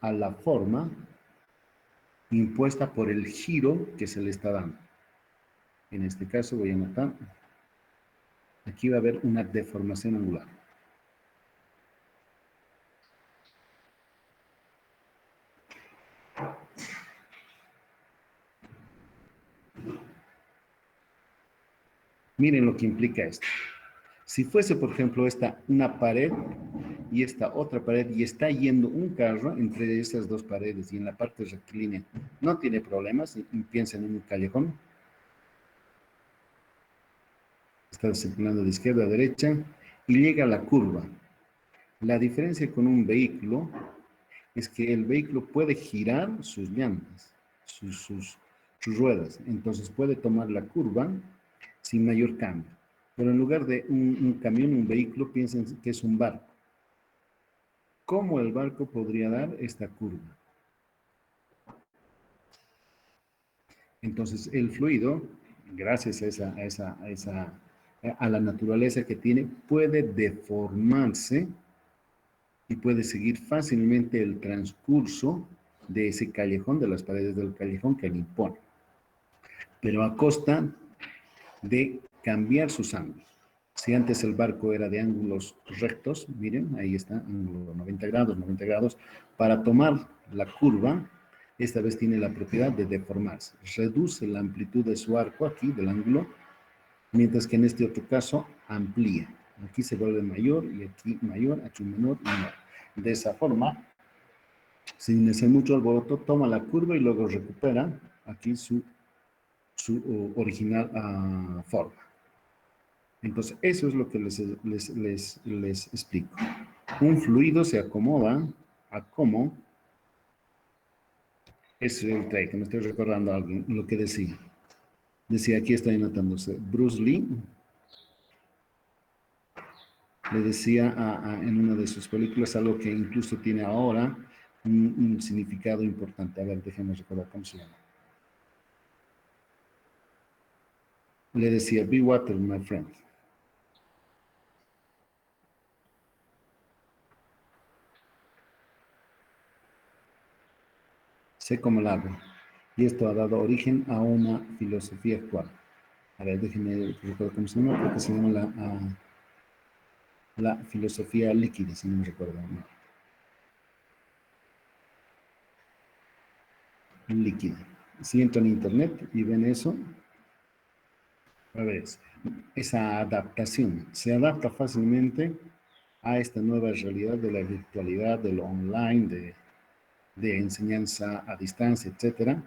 Speaker 1: a la forma impuesta por el giro que se le está dando. En este caso voy a anotar, aquí va a haber una deformación angular. Miren lo que implica esto. Si fuese, por ejemplo, esta una pared y esta otra pared y está yendo un carro entre esas dos paredes y en la parte rectilínea, no tiene problemas, y piensen en un callejón. Está circulando de izquierda a derecha y llega a la curva. La diferencia con un vehículo es que el vehículo puede girar sus llantas, sus ruedas. Entonces puede tomar la curva sin mayor cambio. Pero en lugar de un camión, un vehículo, piensen que es un barco. ¿Cómo el barco podría dar esta curva? Entonces el fluido, gracias a la naturaleza que tiene, puede deformarse y puede seguir fácilmente el transcurso de ese callejón, de las paredes del callejón que le impone, pero a costa de cambiar sus ángulos. Si antes el barco era de ángulos rectos, miren, ahí está, ángulo 90 grados, para tomar la curva, esta vez tiene la propiedad de deformarse. Reduce la amplitud de su arco aquí, del ángulo, mientras que en este otro caso amplía. Aquí se vuelve mayor y aquí mayor, aquí menor y menor. De esa forma, sin hacer mucho alboroto, toma la curva y luego recupera aquí su original forma. Entonces, eso es lo que les explico. Un fluido se acomoda a cómo es el trade. Me estoy recordando algo, lo que decía. Decía, aquí estoy anotándose, Bruce Lee le decía en una de sus películas algo que incluso tiene ahora un significado importante. A ver, déjenme recordar cómo se llama. Le decía, be water, my friend. Sé como el agua. Y esto ha dado origen a una filosofía actual. A ver, déjenme recordar cómo se llama, porque se llama la filosofía líquida, si no me recuerdo. ¿No? Líquida. Si entran a internet y ven eso, a ver, esa adaptación se adapta fácilmente a esta nueva realidad de la virtualidad, de lo online, de enseñanza a distancia, etcétera,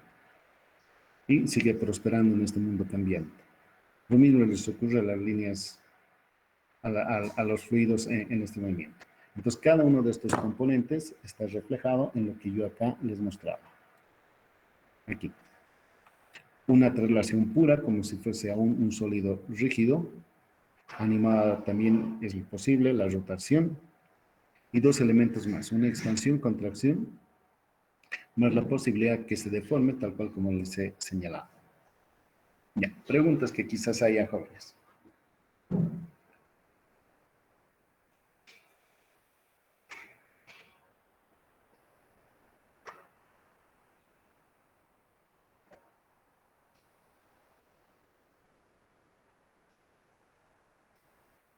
Speaker 1: y sigue prosperando en este mundo cambiante. Lo mismo les ocurre a las líneas, a los fluidos en este movimiento. Entonces, cada uno de estos componentes está reflejado en lo que yo acá les mostraba. Aquí. Una traslación pura, como si fuese aún un sólido rígido. Animada también es posible, la rotación. Y dos elementos más, una expansión, contracción, más la posibilidad que se deforme, tal cual como les he señalado. Ya, preguntas que quizás haya, jóvenes.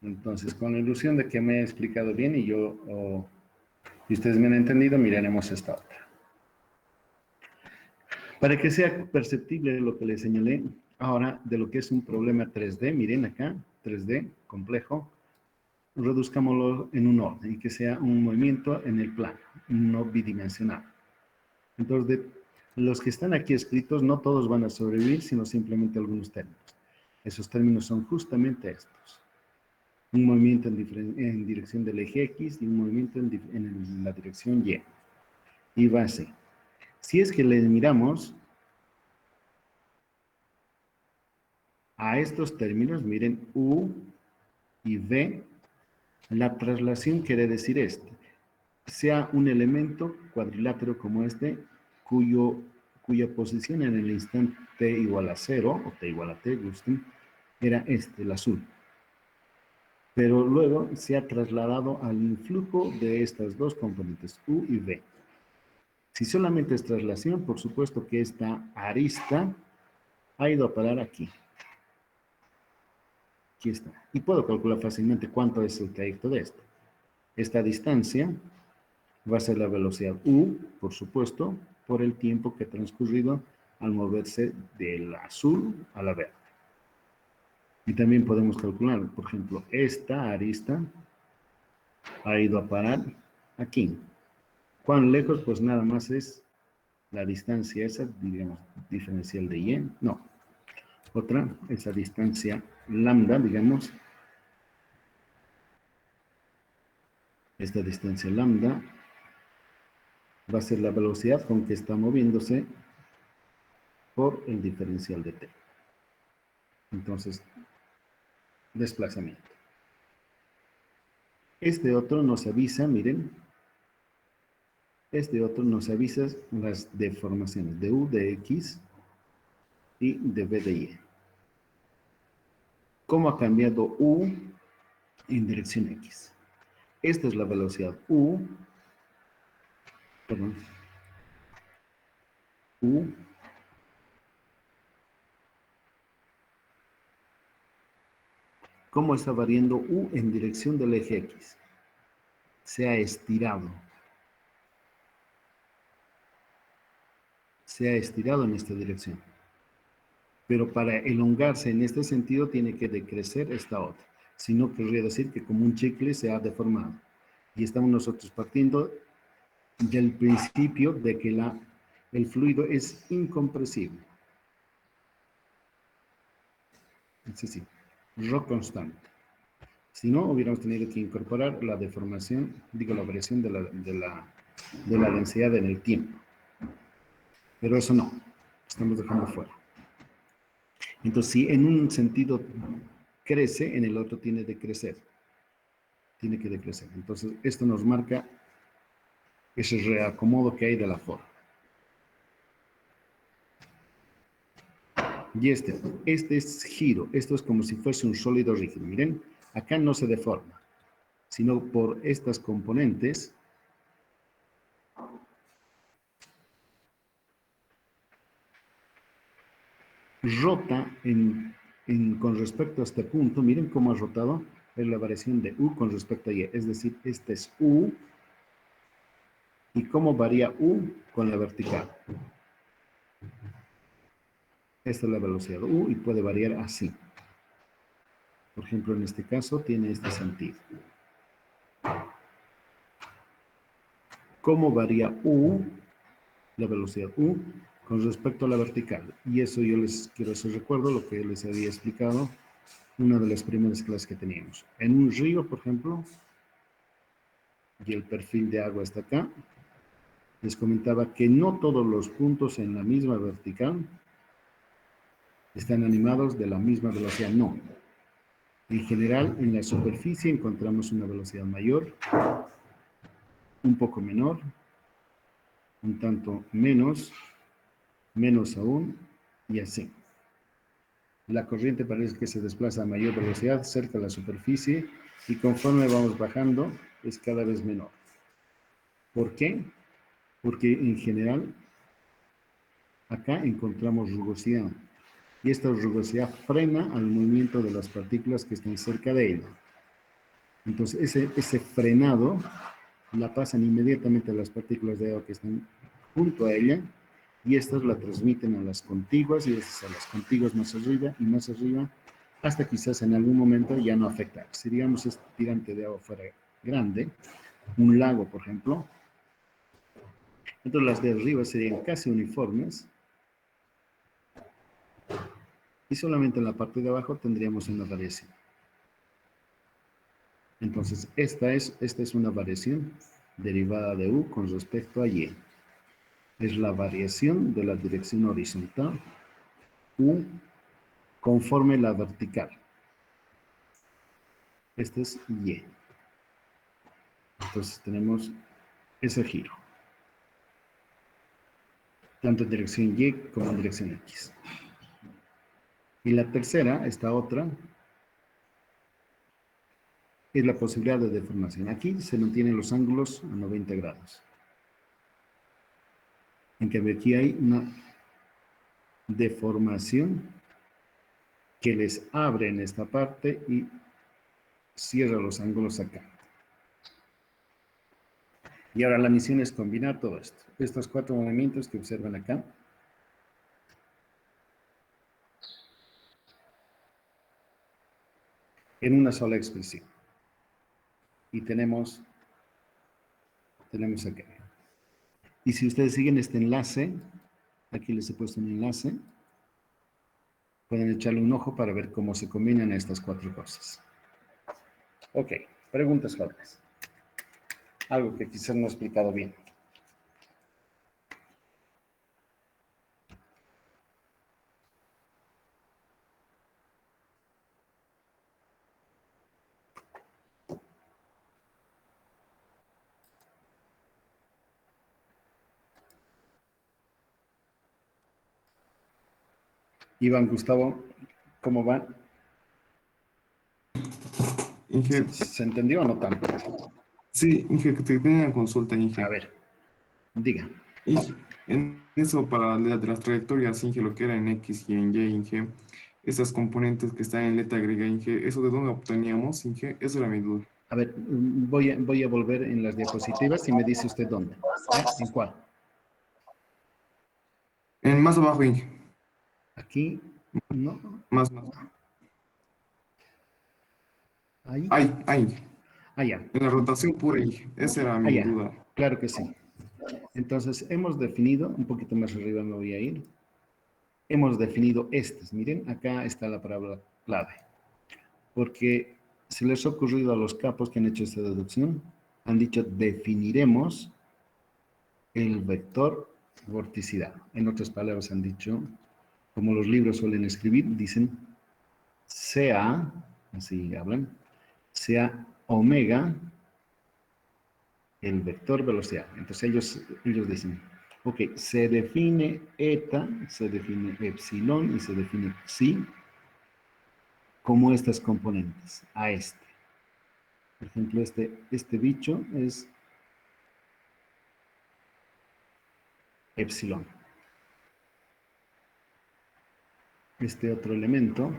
Speaker 1: Entonces, con la ilusión de que me he explicado bien y y ustedes me han entendido, miraremos esta otra. Para que sea perceptible lo que les señalé ahora de lo que es un problema 3D, miren acá, 3D complejo, reduzcámoslo en un orden y que sea un movimiento en el plano, no bidimensional. Entonces, de los que están aquí escritos, no todos van a sobrevivir, sino simplemente algunos términos. Esos términos son justamente estos. Un movimiento en dirección del eje X y un movimiento en la dirección Y. Y va así. Si es que le miramos a estos términos, miren, U y V, la traslación quiere decir esto. Sea un elemento cuadrilátero como este, cuya posición en el instante t igual a 0, o t igual a t, gusten, era este, el azul. Pero luego se ha trasladado al influjo de estas dos componentes, U y V. Si solamente es traslación, por supuesto que esta arista ha ido a parar aquí. Aquí está. Y puedo calcular fácilmente cuánto es el trayecto de esto. Esta distancia va a ser la velocidad U, por supuesto, por el tiempo que ha transcurrido al moverse del azul a la verde. Y también podemos calcular, por ejemplo, esta arista ha ido a parar aquí. ¿Cuán lejos? Pues nada más es la distancia esa, digamos, diferencial de y. No. Otra, esa distancia lambda, digamos. Esta distancia lambda va a ser la velocidad con que está moviéndose por el diferencial de t. Entonces, desplazamiento. Este otro nos avisa, miren, este otro nos avisa las deformaciones de u de x y de v de y. ¿Cómo ha cambiado u en dirección x? Esta es la velocidad u, perdón, u ¿cómo está variando u en dirección del eje x? Se ha estirado. Se ha estirado en esta dirección. Pero para elongarse en este sentido tiene que decrecer esta otra. Si no, querría decir que como un chicle se ha deformado. Y estamos nosotros partiendo del principio de que el fluido es incompresible. Es decir, ρ constante. Si no, hubiéramos tenido que incorporar la deformación, digo, la variación de la densidad en el tiempo. Pero eso no, estamos dejando fuera. Entonces, si en un sentido crece, en el otro tiene que decrecer. Tiene que decrecer. Entonces, esto nos marca ese reacomodo que hay de la forma. Y este es giro. Esto es como si fuese un sólido rígido. Miren, acá no se deforma, sino por estas componentes rota con respecto a este punto. Miren cómo ha rotado. Es la variación de U con respecto a Y. Es decir, este es U. ¿Y cómo varía U con la vertical? Esta es la velocidad U y puede variar así. Por ejemplo, en este caso tiene este sentido. ¿Cómo varía U, la velocidad U, con respecto a la vertical? Y eso yo les quiero hacer recuerdo lo que les había explicado en una de las primeras clases que teníamos. En un río, por ejemplo, y el perfil de agua está acá, les comentaba que no todos los puntos en la misma vertical están animados de la misma velocidad, no. En general, en la superficie encontramos una velocidad mayor, un poco menor, un tanto menos, menos aún, y así. La corriente parece que se desplaza a mayor velocidad cerca de la superficie y conforme vamos bajando es cada vez menor. ¿Por qué? Porque en general acá encontramos rugosidad y esta rugosidad frena al movimiento de las partículas que están cerca de ella. Entonces ese frenado la pasan inmediatamente a las partículas de agua que están junto a ella y estas la transmiten a las contiguas y esas a las contiguas más arriba y más arriba hasta quizás en algún momento ya no afectar. Si digamos este tirante de agua fuera grande, un lago por ejemplo, entonces las de arriba serían casi uniformes y solamente en la parte de abajo tendríamos una variación. Entonces esta es una variación derivada de U con respecto a Y. Es la variación de la dirección horizontal U conforme la vertical. Este es Y. Entonces tenemos ese giro. tanto en dirección Y como en dirección X. Y la tercera, esta otra, es la posibilidad de deformación. Aquí se mantienen los ángulos a 90 grados. En cambio, aquí hay una deformación que les abre en esta parte y cierra los ángulos acá. Y ahora la misión es combinar todo esto. Estos 4 movimientos que observan acá. En una sola expresión. Y tenemos acá. Y si ustedes siguen este enlace, aquí les he puesto un enlace, pueden echarle un ojo para ver cómo se combinan estas 4 cosas. Ok, preguntas jóvenes. Algo que quizás no he explicado bien. Iván, Gustavo, ¿cómo va?
Speaker 5: Inge,
Speaker 1: ¿Se entendió o no tanto?
Speaker 5: sí, Inge, que te tenía una consulta,
Speaker 1: A
Speaker 5: Inge.
Speaker 1: ver, diga.
Speaker 5: Inge, en eso para de las trayectorias, Inge, lo que era en X y en Y, Inge, esas componentes que están en letra griega, Inge, ¿eso de dónde obteníamos, Inge? Esa era mi duda.
Speaker 1: A ver, voy a volver en las diapositivas y me dice usted dónde. ¿Ya? ¿En cuál?
Speaker 5: En más abajo, Inge.
Speaker 1: Aquí, no,
Speaker 5: Más.
Speaker 1: ahí.
Speaker 5: Ahí.
Speaker 1: Allá.
Speaker 5: En la rotación pura, Inge. Esa era mi
Speaker 1: Allá.
Speaker 5: duda.
Speaker 1: Claro que sí. Entonces, hemos definido, un poquito más arriba me voy a ir, hemos definido estas. Miren, acá está la palabra clave. Porque se les ha ocurrido a los capos que han hecho esta deducción, han dicho definiremos el vector vorticidad. En otras palabras han dicho, como los libros suelen escribir, dicen sea, así hablan, sea omega el vector velocidad. Entonces ellos dicen, ok, se define eta, se define epsilon y se define psi como estas componentes a este. Por ejemplo, este bicho es epsilon. Este otro elemento,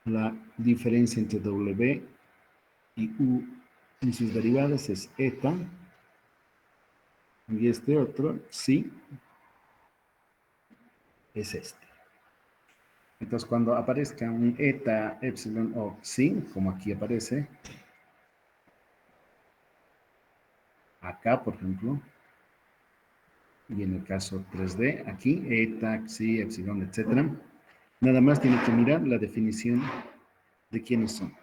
Speaker 1: la diferencia entre W y U en sus derivadas es eta. Y este otro, psi, es este. Entonces, cuando aparezca un eta, epsilon o psi, como aquí aparece, acá, por ejemplo, y en el caso 3D, aquí, eta, psi, epsilon, etcétera, nada más tiene que mirar la definición de quiénes son.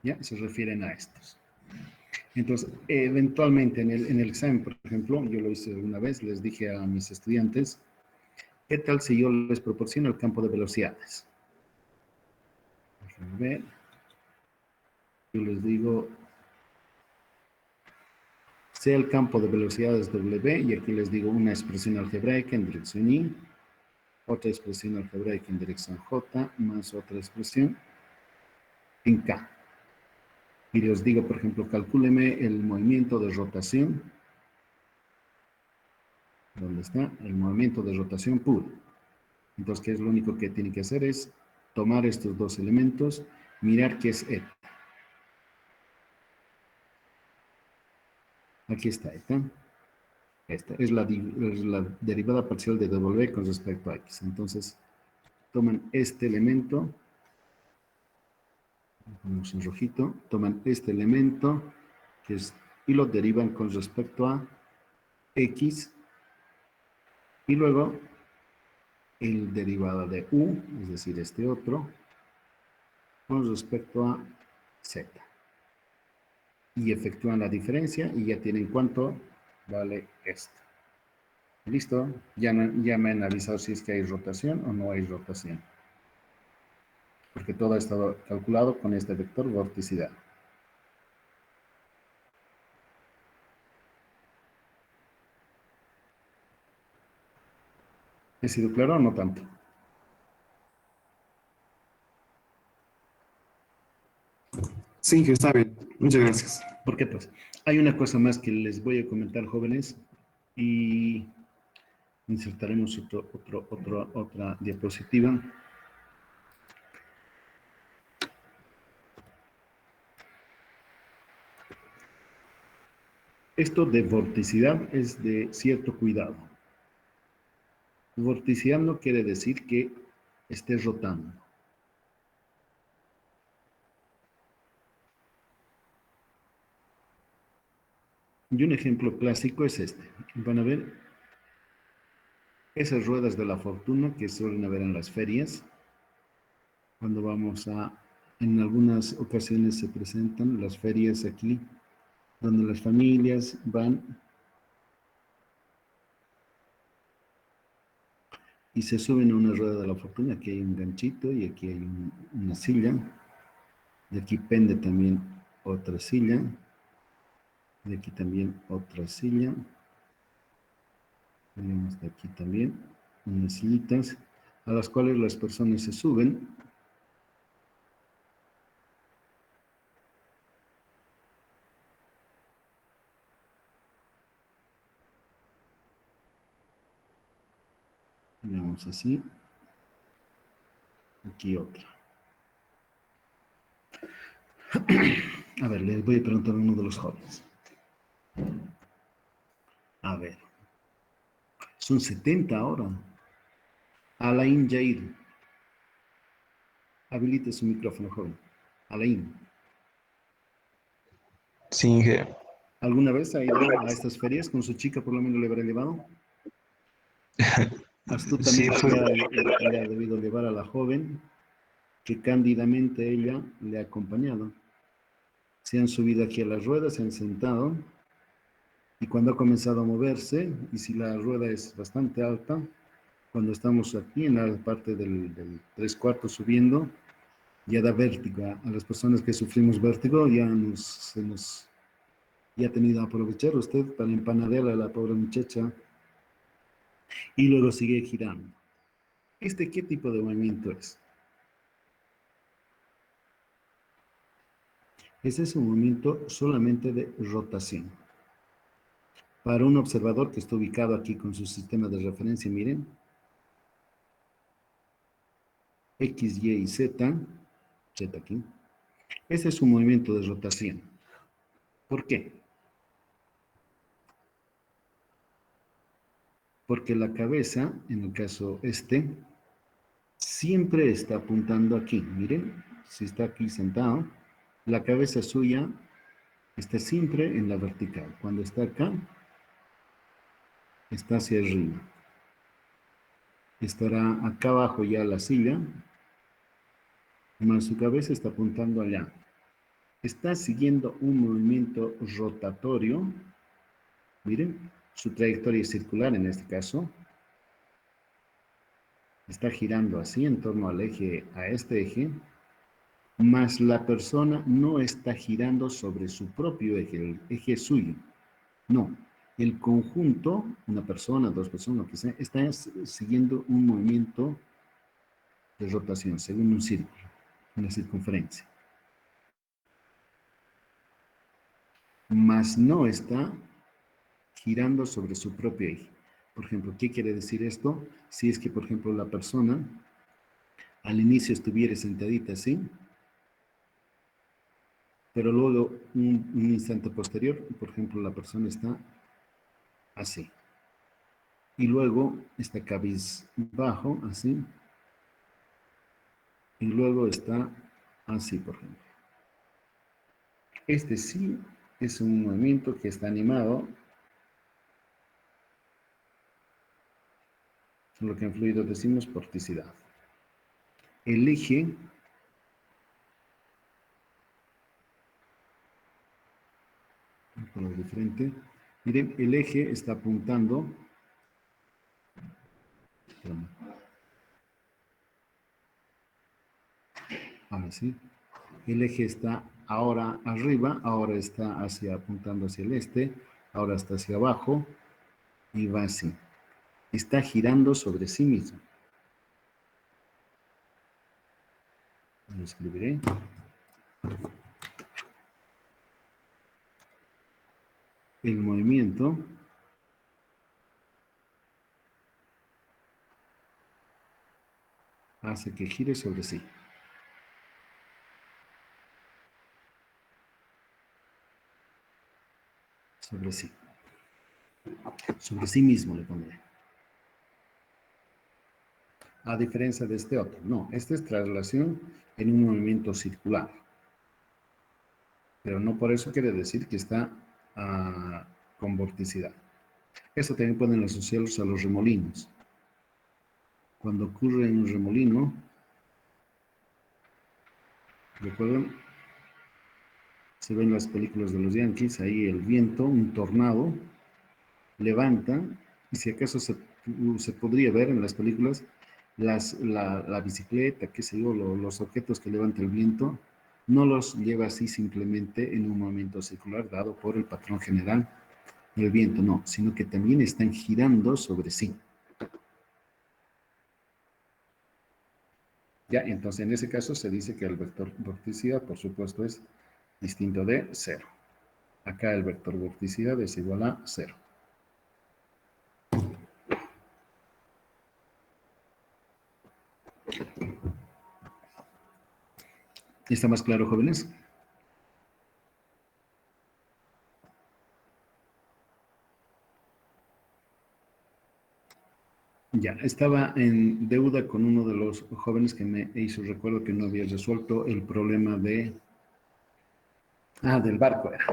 Speaker 1: ¿Ya? Se refieren a estos. Entonces, eventualmente en el examen, por ejemplo, yo lo hice alguna vez, les dije a mis estudiantes, ¿qué tal si yo les proporciono el campo de velocidades? Déjenme ver. Yo les digo, sea el campo de velocidades W, y aquí les digo una expresión algebraica en dirección Y, otra expresión algebraica en dirección J, más otra expresión en K. Y les digo, por ejemplo, calcúleme el movimiento de rotación. ¿Dónde está? El movimiento de rotación puro. Entonces, ¿qué es lo único que tiene que hacer? Es tomar estos dos elementos, mirar qué es eta. Aquí está eta. Esta es la derivada parcial de W con respecto a X. Entonces, toman este elemento, ponemos en rojito, toman este elemento, y lo derivan con respecto a X, y luego el derivado de U, es decir, este otro, con respecto a Z. Y efectúan la diferencia y ya tienen cuánto vale esto. Listo, ya me han avisado si es que hay rotación o no hay rotación. Porque todo ha estado calculado con este vector vorticidad. ¿He sido claro o no tanto?
Speaker 5: Sí, Inge, está bien. Muchas gracias.
Speaker 1: ¿Por qué pues? Hay una cosa más que les voy a comentar, jóvenes, y insertaremos otra diapositiva. Esto de vorticidad es de cierto cuidado. Vorticidad no quiere decir que esté rotando. Y un ejemplo clásico es este. Van a ver esas ruedas de la fortuna que suelen haber en las ferias. Cuando vamos en algunas ocasiones se presentan las ferias aquí, donde las familias van y se suben a una rueda de la fortuna. Aquí hay un ganchito y aquí hay una silla. De aquí pende también otra silla. De aquí también otra silla. Tenemos de aquí también unas sillitas a las cuales las personas se suben. Tenemos así. Aquí otra. A ver, les voy a preguntar a uno de los jóvenes. A ver. Son 70 ahora. Alain Jair. Habilite su micrófono, joven. Alain.
Speaker 6: Sí, Inge.
Speaker 1: ¿Alguna vez ha ido a estas ferias con su chica, por lo menos le habrá llevado?
Speaker 6: Sí,
Speaker 1: Astutamente le ha debido llevar a la joven que cándidamente ella le ha acompañado. Se han subido aquí a las ruedas, se han sentado y cuando ha comenzado a moverse, y si la rueda es bastante alta, cuando estamos aquí en la parte del 3/4 subiendo, ya da vértigo. A las personas que sufrimos vértigo ya ha tenido que aprovechar usted para empanadear a la pobre muchacha y luego sigue girando. ¿Qué tipo de movimiento es? Ese es un movimiento solamente de rotación. Para un observador que está ubicado aquí con su sistema de referencia, miren, X, Y y Z, Z aquí, ese es un movimiento de rotación. ¿Por qué? Porque la cabeza, en el caso siempre está apuntando aquí. Miren, si está aquí sentado, la cabeza suya está siempre en la vertical. Cuando está acá, está hacia arriba. Estará acá abajo ya la silla, más su cabeza está apuntando allá. Está siguiendo un movimiento rotatorio. Miren, su trayectoria es circular en este caso. Está girando así en torno al eje, a este eje, más la persona no está girando sobre su propio eje, el eje suyo. No, el conjunto, una persona, dos personas, lo que sea, está siguiendo un movimiento de rotación, según un círculo, una circunferencia. Mas no está girando sobre su propio eje. Por ejemplo, ¿qué quiere decir esto? Si es que, por ejemplo, la persona al inicio estuviera sentadita así, pero luego un instante posterior, por ejemplo, la persona está así. Y luego está cabizbajo, así. Y luego está así, por ejemplo. Este sí es un movimiento que está animado, lo que en fluido decimos vorticidad. El eje de frente. Miren, el eje está apuntando. Ahora sí. El eje está ahora arriba, ahora está apuntando hacia el este, ahora está hacia abajo y va así. está girando sobre sí mismo. Lo escribiré. El movimiento hace que gire sobre sí. Sobre sí. Sobre sí mismo le pondré. A diferencia de este otro. No, esta es traslación en un movimiento circular. Pero no por eso quiere decir que está con vorticidad. Eso también pueden asociarlos a los remolinos. Cuando ocurre un remolino, ¿recuerdan? Se ven las películas de los Yankees, ahí el viento, un tornado, levanta, y si acaso se podría ver en las películas, la bicicleta, qué sé yo, los objetos que levanta el viento, no los lleva así simplemente en un movimiento circular dado por el patrón general del viento, no, sino que también están girando sobre sí. Ya, entonces en ese caso se dice que el vector vorticidad, por supuesto, es distinto de cero. Acá el vector vorticidad es igual a cero. ¿Está más claro, jóvenes? Ya, estaba en deuda con uno de los jóvenes que me hizo recuerdo que no había resuelto el problema del barco era.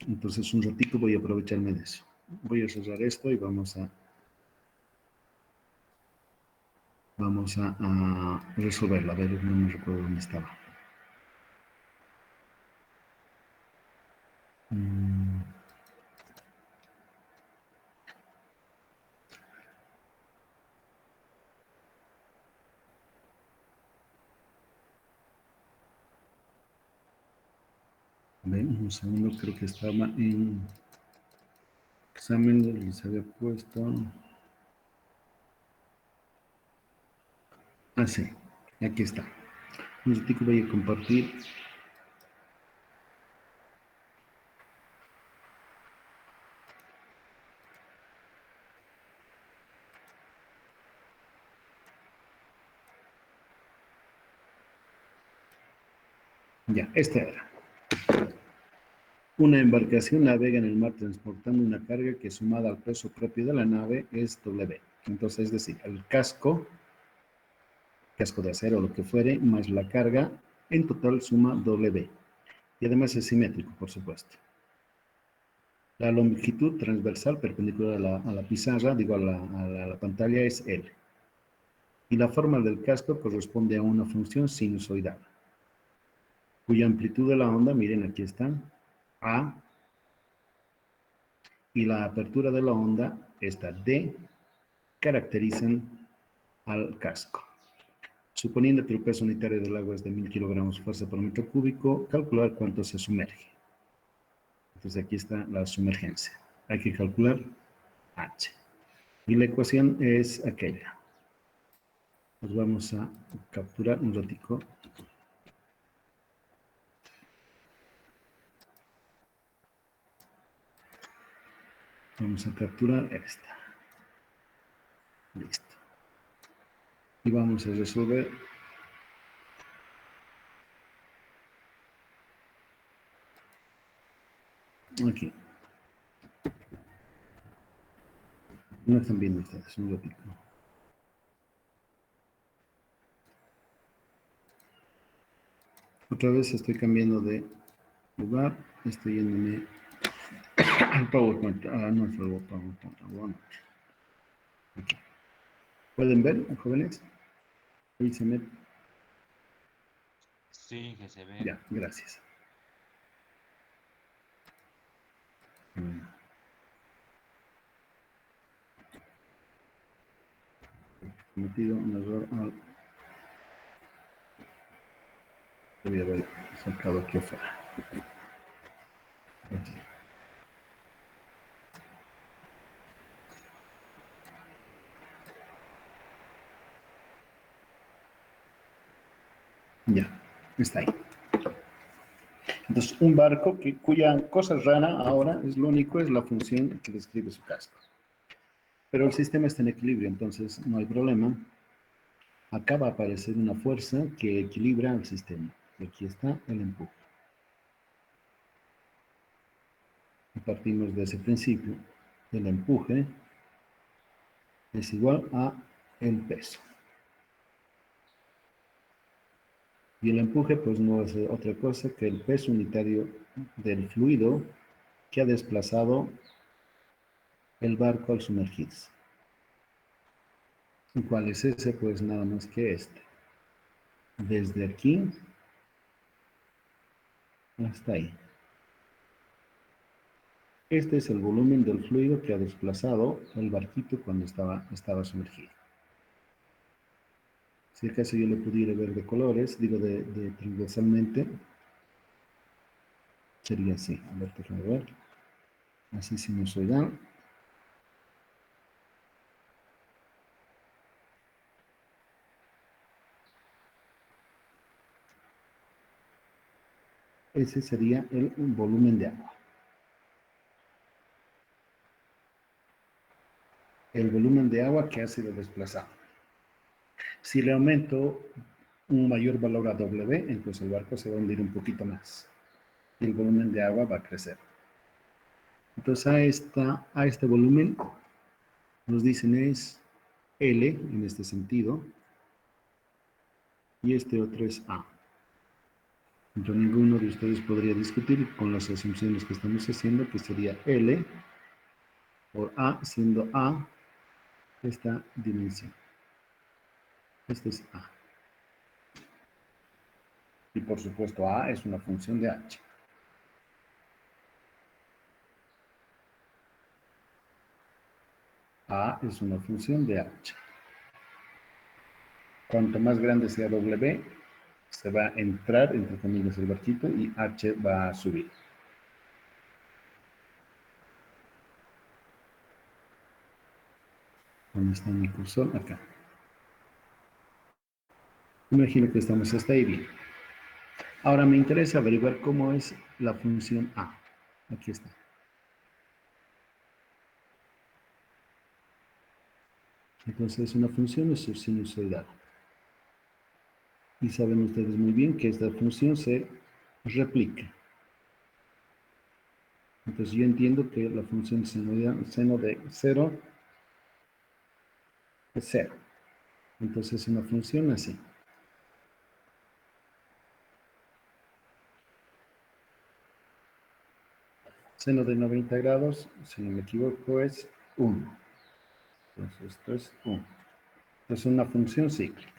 Speaker 1: Entonces un ratito voy a aprovecharme de eso. Voy a cerrar esto y vamos a resolverlo. A ver, no me recuerdo dónde estaba. A ver, un segundo, creo que estaba en examen, les había puesto. Sí, aquí está. Un ratito voy a compartir. Ya, esta era. Una embarcación navega en el mar transportando una carga que sumada al peso propio de la nave es W. Entonces, es decir, el casco de acero o lo que fuere, más la carga, en total suma W. Y además es simétrico, por supuesto. La longitud transversal perpendicular a la pizarra, digo a la pantalla, es L. Y la forma del casco corresponde a una función sinusoidal, cuya amplitud de la onda, miren, aquí están, A, y la apertura de la onda, esta D, caracterizan al casco. Suponiendo que el peso unitario del agua es de 1000 kilogramos fuerza por metro cúbico, calcular cuánto se sumerge. Entonces aquí está la sumergencia. Hay que calcular H. Y la ecuación es aquella. Pues vamos a capturar un ratico. Vamos a capturar esta. Listo. Y vamos a resolver aquí. No están viendo ustedes, un ratito. Otra vez estoy cambiando de lugar. Estoy yéndome al PowerPoint. No es el PowerPoint. Bueno. Aquí. ¿Pueden ver, jóvenes? Ahí se me...
Speaker 3: Sí, que se ve.
Speaker 1: Ya, gracias. Cometido un error al... Debía haber sacado aquí afuera. Aquí. Ya, está ahí. Entonces, un barco cuya cosa rara ahora es lo único, es la función que describe su casco. Pero el sistema está en equilibrio, entonces no hay problema. Acá va a aparecer una fuerza que equilibra el sistema. Y aquí está el empuje. Y partimos de ese principio. El empuje es igual a el peso. Y el empuje pues no es otra cosa que el peso unitario del fluido que ha desplazado el barco al sumergirse. ¿Y cuál es ese? Pues nada más que este. Desde aquí hasta ahí. Este es el volumen del fluido que ha desplazado el barquito cuando estaba sumergido. Si acaso yo lo pudiera ver de colores, digo de transversalmente, sería así. A ver, déjame ver. Así sinusoidal. Ese sería el volumen de agua. El volumen de agua que ha sido desplazado. Si le aumento un mayor valor a W, entonces el barco se va a hundir un poquito más. Y el volumen de agua va a crecer. Entonces a este volumen nos dicen es L en este sentido y este otro es A. Entonces ninguno de ustedes podría discutir con las asunciones que estamos haciendo que sería L por A siendo A esta dimensión. Este es A. Y por supuesto A es una función de H. A es una función de H. Cuanto más grande sea W, se va a entrar, entre comillas, el barquito y H va a subir. ¿Dónde está mi cursor? Acá. Imagino que estamos hasta ahí bien. Ahora me interesa averiguar cómo es la función A. Aquí está. Entonces, una función es sinusoidal. Y saben ustedes muy bien que esta función se replica. Entonces, yo entiendo que la función seno de 0 es 0. Entonces, es una función así. Seno de 90 grados, si no me equivoco, es 1. Entonces, esto es 1. Es una función cíclica.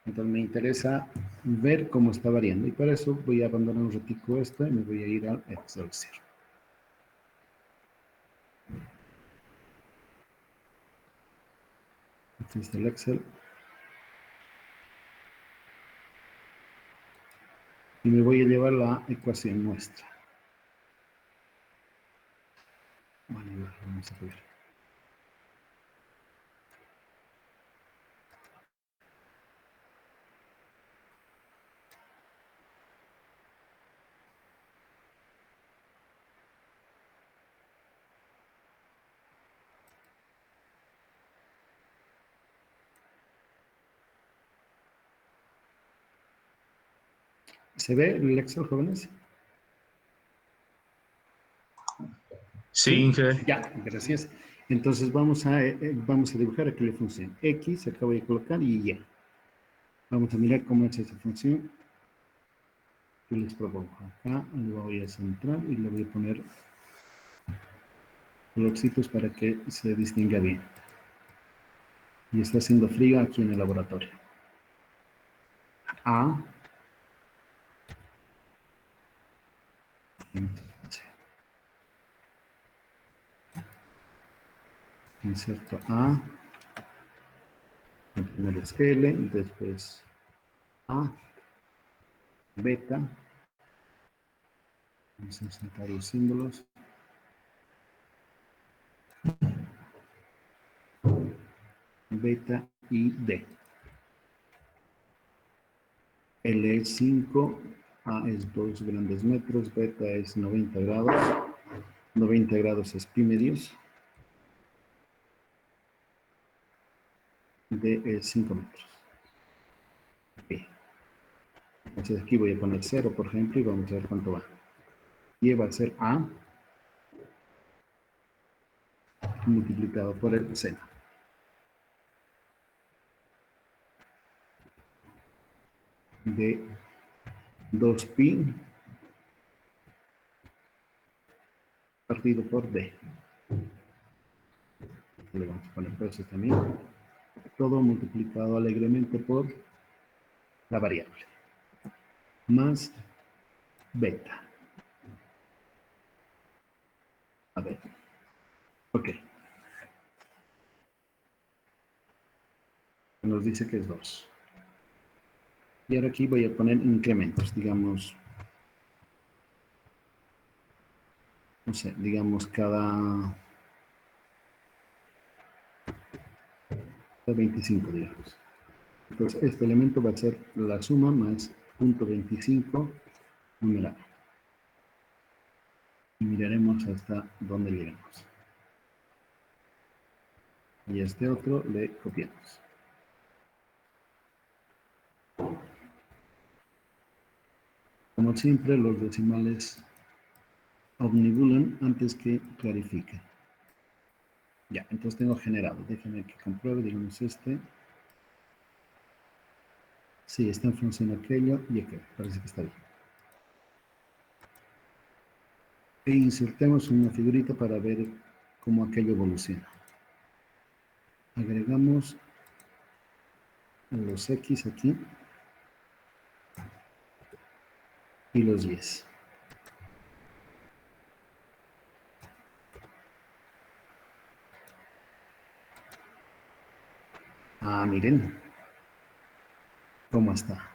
Speaker 1: Entonces me interesa ver cómo está variando y para eso voy a abandonar un ratico esto y me voy a ir al Excel. Aquí está el Excel y me voy a llevar la ecuación nuestra. Vamos a ver. ¿Se ve el Excel, jóvenes?
Speaker 6: Sí, Inge.
Speaker 1: Ya, gracias. Entonces vamos a dibujar aquí la función. X, acabo de colocar y Y. Vamos a mirar cómo es esa función. Y les propongo. Acá lo voy a centrar y le voy a poner colorcitos para que se distinga bien. Y está haciendo frío aquí en el laboratorio. A. Inserto A. Primero es L, después A. Beta. Vamos a insertar los símbolos. Beta y D. L es 5, A es 2 grandes metros, beta es 90 grados, 90 grados es pi medios, D es 5 metros. Ok. Entonces aquí voy a poner 0, por ejemplo, y vamos a ver cuánto va. Y va a ser A multiplicado por el seno. De 2pi partido por D. Le vamos a poner precios también. Todo multiplicado alegremente por la variable. Más beta. A ver. Ok. Nos dice que es 2. Y ahora aquí voy a poner incrementos, digamos, no sé, digamos cada 25, digamos. Entonces, este elemento va a ser la suma más 0.25 numeral. Y miraremos hasta dónde llegamos. Y este otro le copiamos. Como siempre, los decimales omnibulan antes que clarifiquen. Ya, entonces tengo generado. Déjenme que compruebe, digamos este. Sí, está en función aquello y aquello. Parece que está bien. E insertemos una figurita para ver cómo aquello evoluciona. Agregamos los X aquí y los Y. Ah, miren cómo está.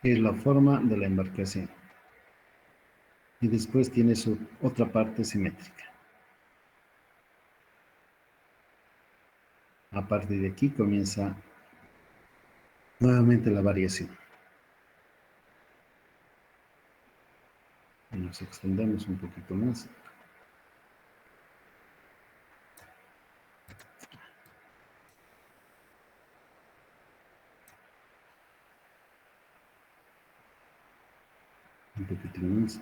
Speaker 1: Es la forma de la embarcación. Y después tiene su otra parte simétrica. A partir de aquí comienza nuevamente la variación. Y nos extendemos un poquito más. Un poquito más.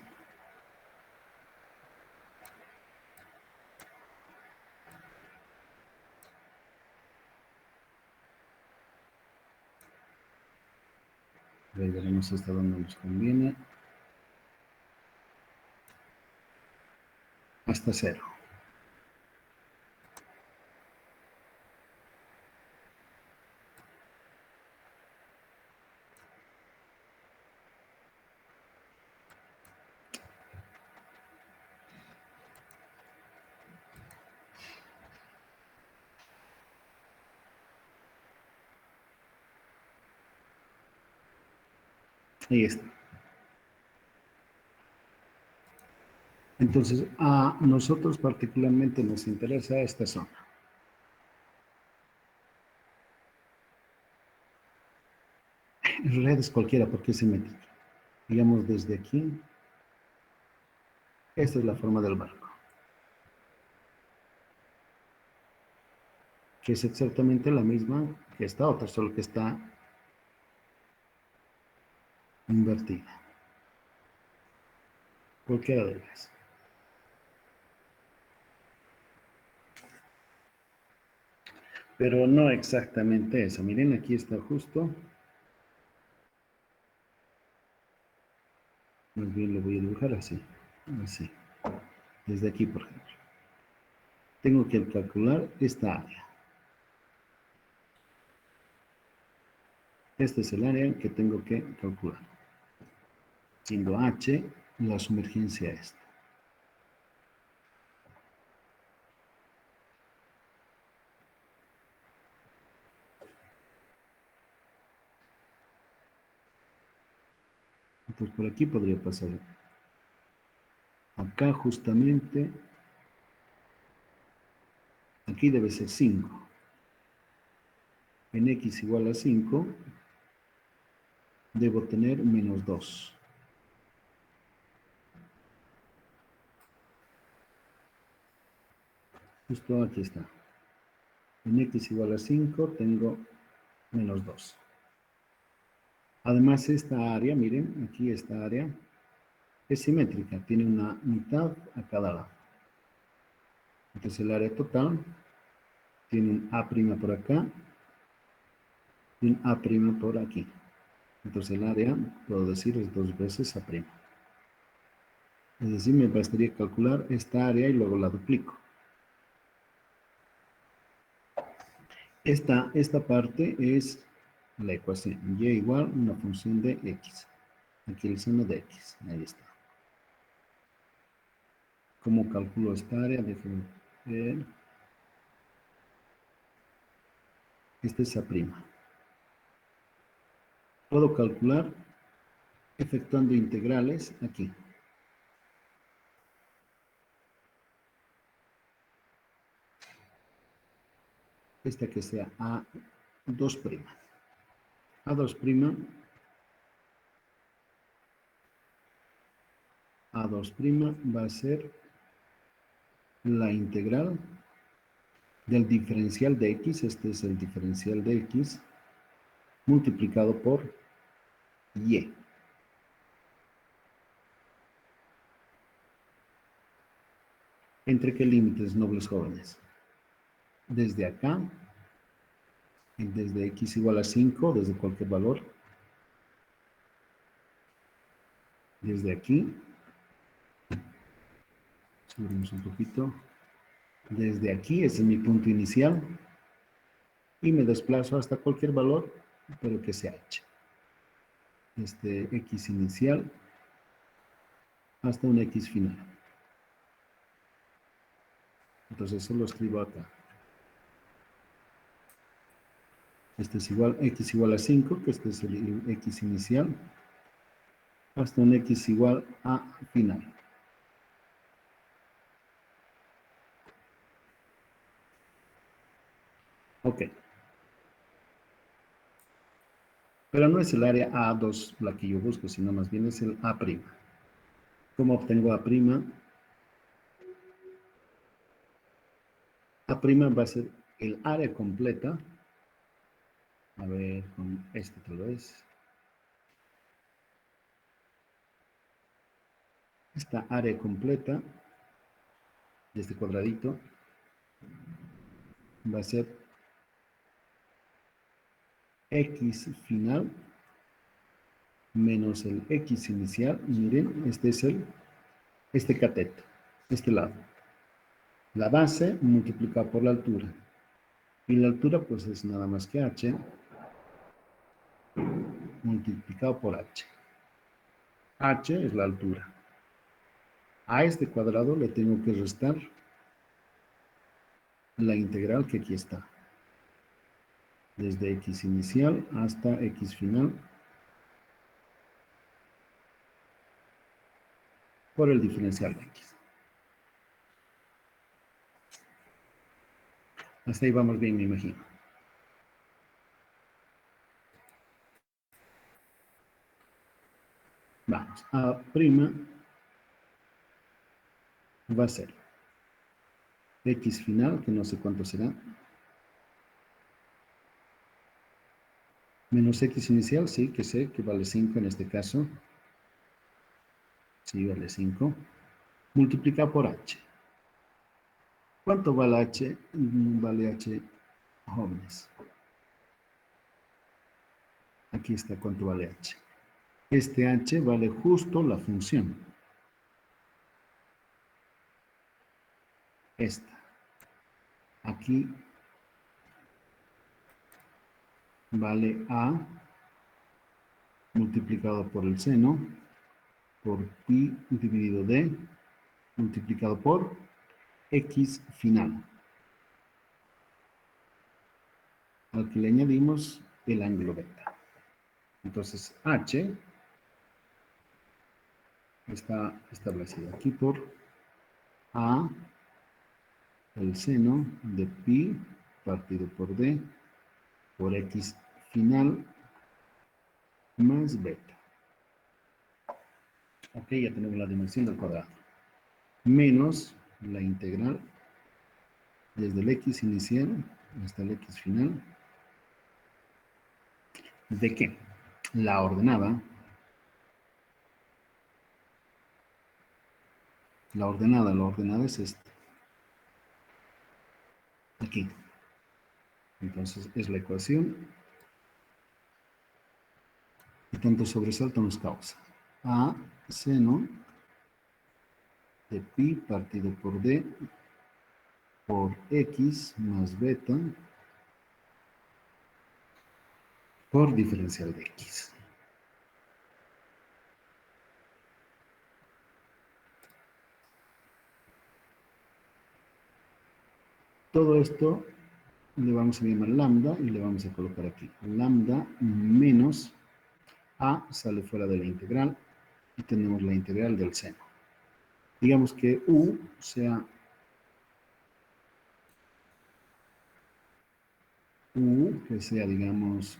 Speaker 1: Ahí veremos hasta dónde nos conviene. Hasta 0. Ahí está. Entonces, a nosotros particularmente nos interesa esta zona. En realidad es cualquiera porque es simétrica. Digamos desde aquí. Esta es la forma del barco. Que es exactamente la misma que esta otra, solo que está invertida. Cualquiera de ellas. Pero no exactamente eso. Miren, aquí está justo. Más bien lo voy a dibujar así. Así. Desde aquí, por ejemplo. Tengo que calcular esta área. Este es el área que tengo que calcular. Siendo H la sumergencia esta. Entonces por aquí podría pasar. Acá justamente, aquí debe ser 5. En x igual a 5, debo tener menos 2. Justo aquí está. En x igual a 5 tengo menos 2. Además, esta área, miren, aquí esta área es simétrica, tiene una mitad a cada lado. Entonces el área total tiene un A' por acá y un A' por aquí. Entonces el área, puedo decir, es 2 veces A'. Es decir, me bastaría calcular esta área y luego la duplico. Esta parte es la ecuación. Y igual una función de x. Aquí el seno de x. Ahí está. ¿Cómo calculo esta área? Déjenme ver. Esta es A'. Puedo calcular efectuando integrales aquí. Esta que sea A2'. A2'. A2' va a ser la integral del diferencial de x, este es el diferencial de x, multiplicado por y. ¿Entre qué límites, nobles jóvenes? Desde acá, desde x igual a 5, desde cualquier valor, desde aquí, subimos un poquito, desde aquí, ese es mi punto inicial, y me desplazo hasta cualquier valor, pero que sea h. Este x inicial hasta un x final. Entonces eso lo escribo acá. Este es igual, x igual a 5, que este es el x inicial, hasta un x igual a final. Ok. Pero no es el área A2 la que yo busco, sino más bien es el A'. ¿Cómo obtengo A'? A' va a ser el área completa. A ver, con este tal vez. Esta área completa de este cuadradito va a ser x final menos el x inicial. Miren, este es este cateto, este lado. La base multiplicada por la altura. Y la altura pues es nada más que h multiplicado por h. H es la altura. A este cuadrado le tengo que restar la integral que aquí está. Desde x inicial hasta x final por el diferencial de x. Hasta ahí vamos bien, me imagino. Vamos, A' va a ser x final, que no sé cuánto será, menos x inicial, sí, que sé que vale 5 en este caso. Sí, vale 5. Multiplicado por h. ¿Cuánto vale h? Vale h, jóvenes. Aquí está cuánto vale h. Este h vale justo la función. Esta. Aquí vale a multiplicado por el seno por pi dividido d multiplicado por x final, al que le añadimos el ángulo beta. Entonces h está establecido aquí por a el seno de pi partido por d por x final más beta. Ok, ya tenemos la dimensión del cuadrado. Menos la integral desde el x inicial hasta el x final. ¿De qué? La ordenada es esta. Aquí. Entonces es la ecuación. Y tanto sobresalto nos causa. A seno de pi partido por d por x más beta por diferencial de x. Todo esto le vamos a llamar lambda y le vamos a colocar aquí. Lambda menos a sale fuera de la integral y tenemos la integral del seno. Digamos que u sea que sea, digamos,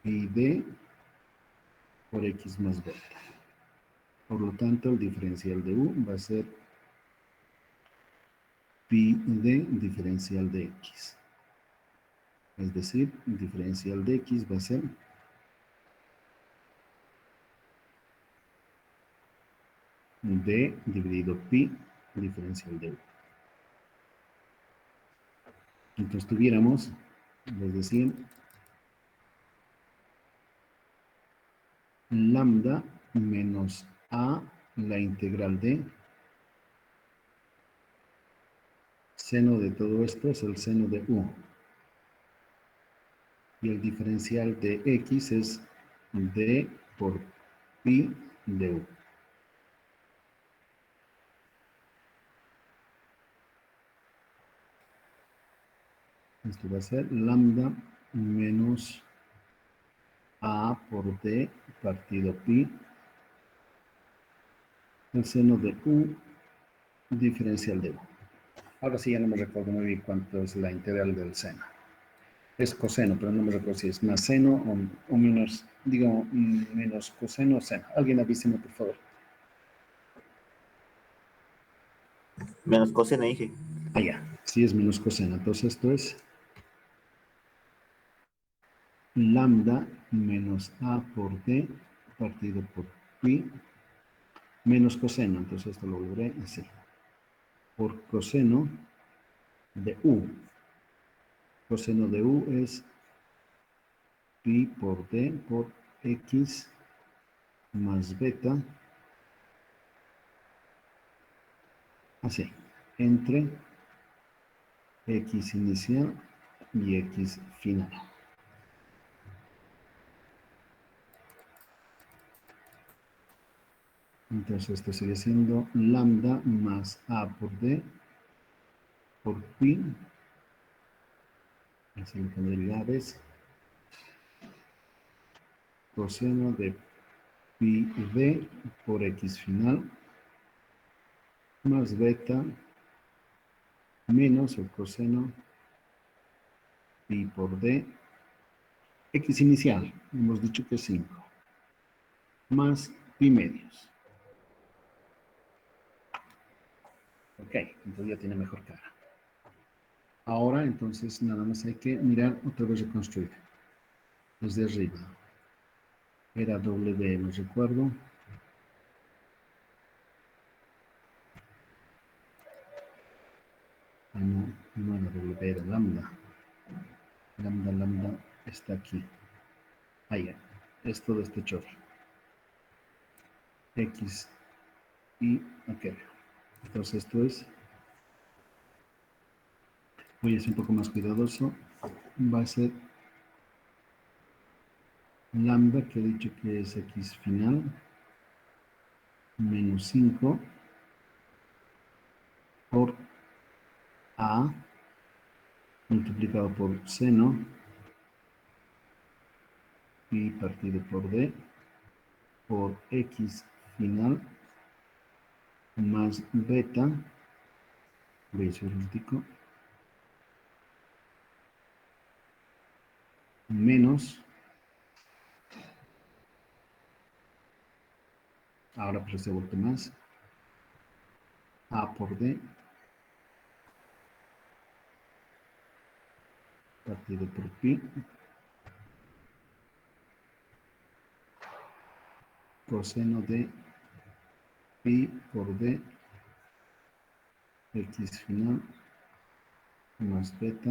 Speaker 1: pi d por x más beta. Por lo tanto, el diferencial de u va a ser pi d diferencial de x. Es decir, el diferencial de x va a ser d dividido pi diferencial de u. Entonces tuviéramos, es decir, lambda menos a la integral de seno de todo esto es el seno de u. Y el diferencial de x es d por pi de u. Esto va a ser lambda menos a por d partido pi, el seno de u diferencial de u. Ahora sí ya no me recuerdo muy bien cuánto es la integral del seno. Es coseno, pero no me recuerdo si es más seno o menos, digo, menos coseno o seno. Alguien avíseme, por favor.
Speaker 4: Menos coseno, Inge.
Speaker 1: Ah, ya, sí es menos coseno. Entonces esto es lambda menos a por d partido por pi menos coseno. Entonces esto lo volveré así. Por coseno de u. Coseno de u es pi por d por x más beta. Así. Entre x inicial y x final. Entonces esto sigue siendo lambda más a por d por pi, así lo pondría es coseno de pi d por x final más beta menos el coseno pi por d x inicial, hemos dicho que es 5, más pi medios. Ok, entonces ya tiene mejor cara. Ahora, entonces, nada más hay que mirar otra vez reconstruir. Desde arriba. Era W, no recuerdo. Ah, no, no era W, era lambda. Lambda está aquí. Ahí, es todo este chorro. X y, ok. Entonces esto es, voy a ser un poco más cuidadoso. Va a ser lambda, que he dicho que es x final, menos 5 por a multiplicado por seno pi partido por d por x final más beta, voy a hacer un tico, menos, ahora pero se vuelve más, A por D, partido por pi, coseno de pi por D, x final, más beta,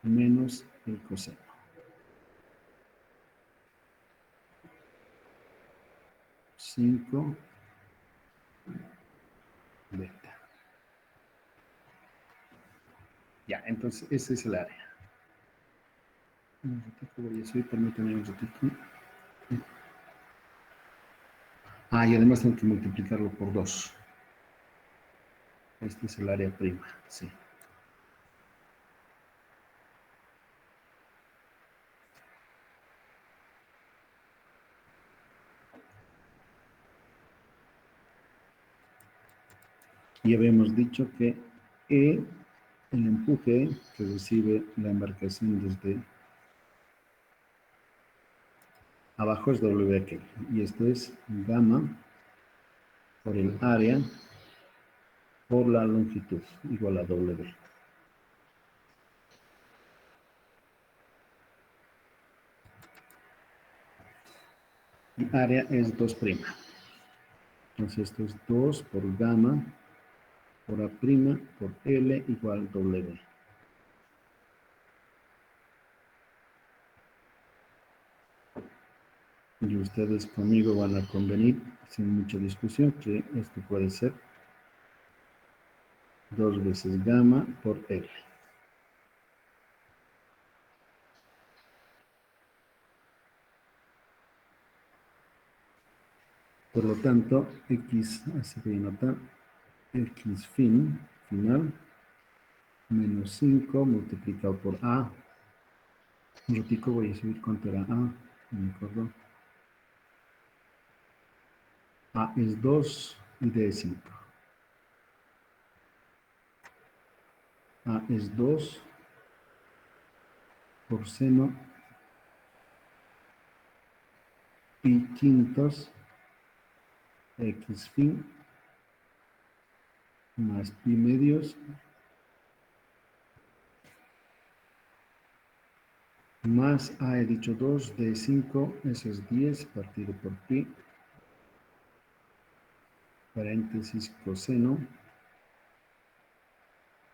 Speaker 1: menos el coseno. Cinco beta. Ya, entonces ese es el área. Un ratito voy a subir, permítanme un ratito. Ah, y además tengo que multiplicarlo por 2. Este es el área prima, sí. Y habíamos dicho que E, el empuje que recibe la embarcación desde abajo es W aquel. Y esto es gamma por el área por la longitud, igual a W. Y área es 2'. Entonces esto es 2 por gamma por A' por L igual W. Y ustedes conmigo van a convenir, sin mucha discusión, que esto puede ser 2 veces gamma por L. Por lo tanto, X, así voy a notar, X final, menos 5 multiplicado por A. Un ratico voy a subir cuánto era A, no me acuerdo. A es 2 y D es 5. A es 2 por seno pi quintos X fin más pi medios más A he dicho 2, D 5, eso es 10 partido por pi, paréntesis coseno,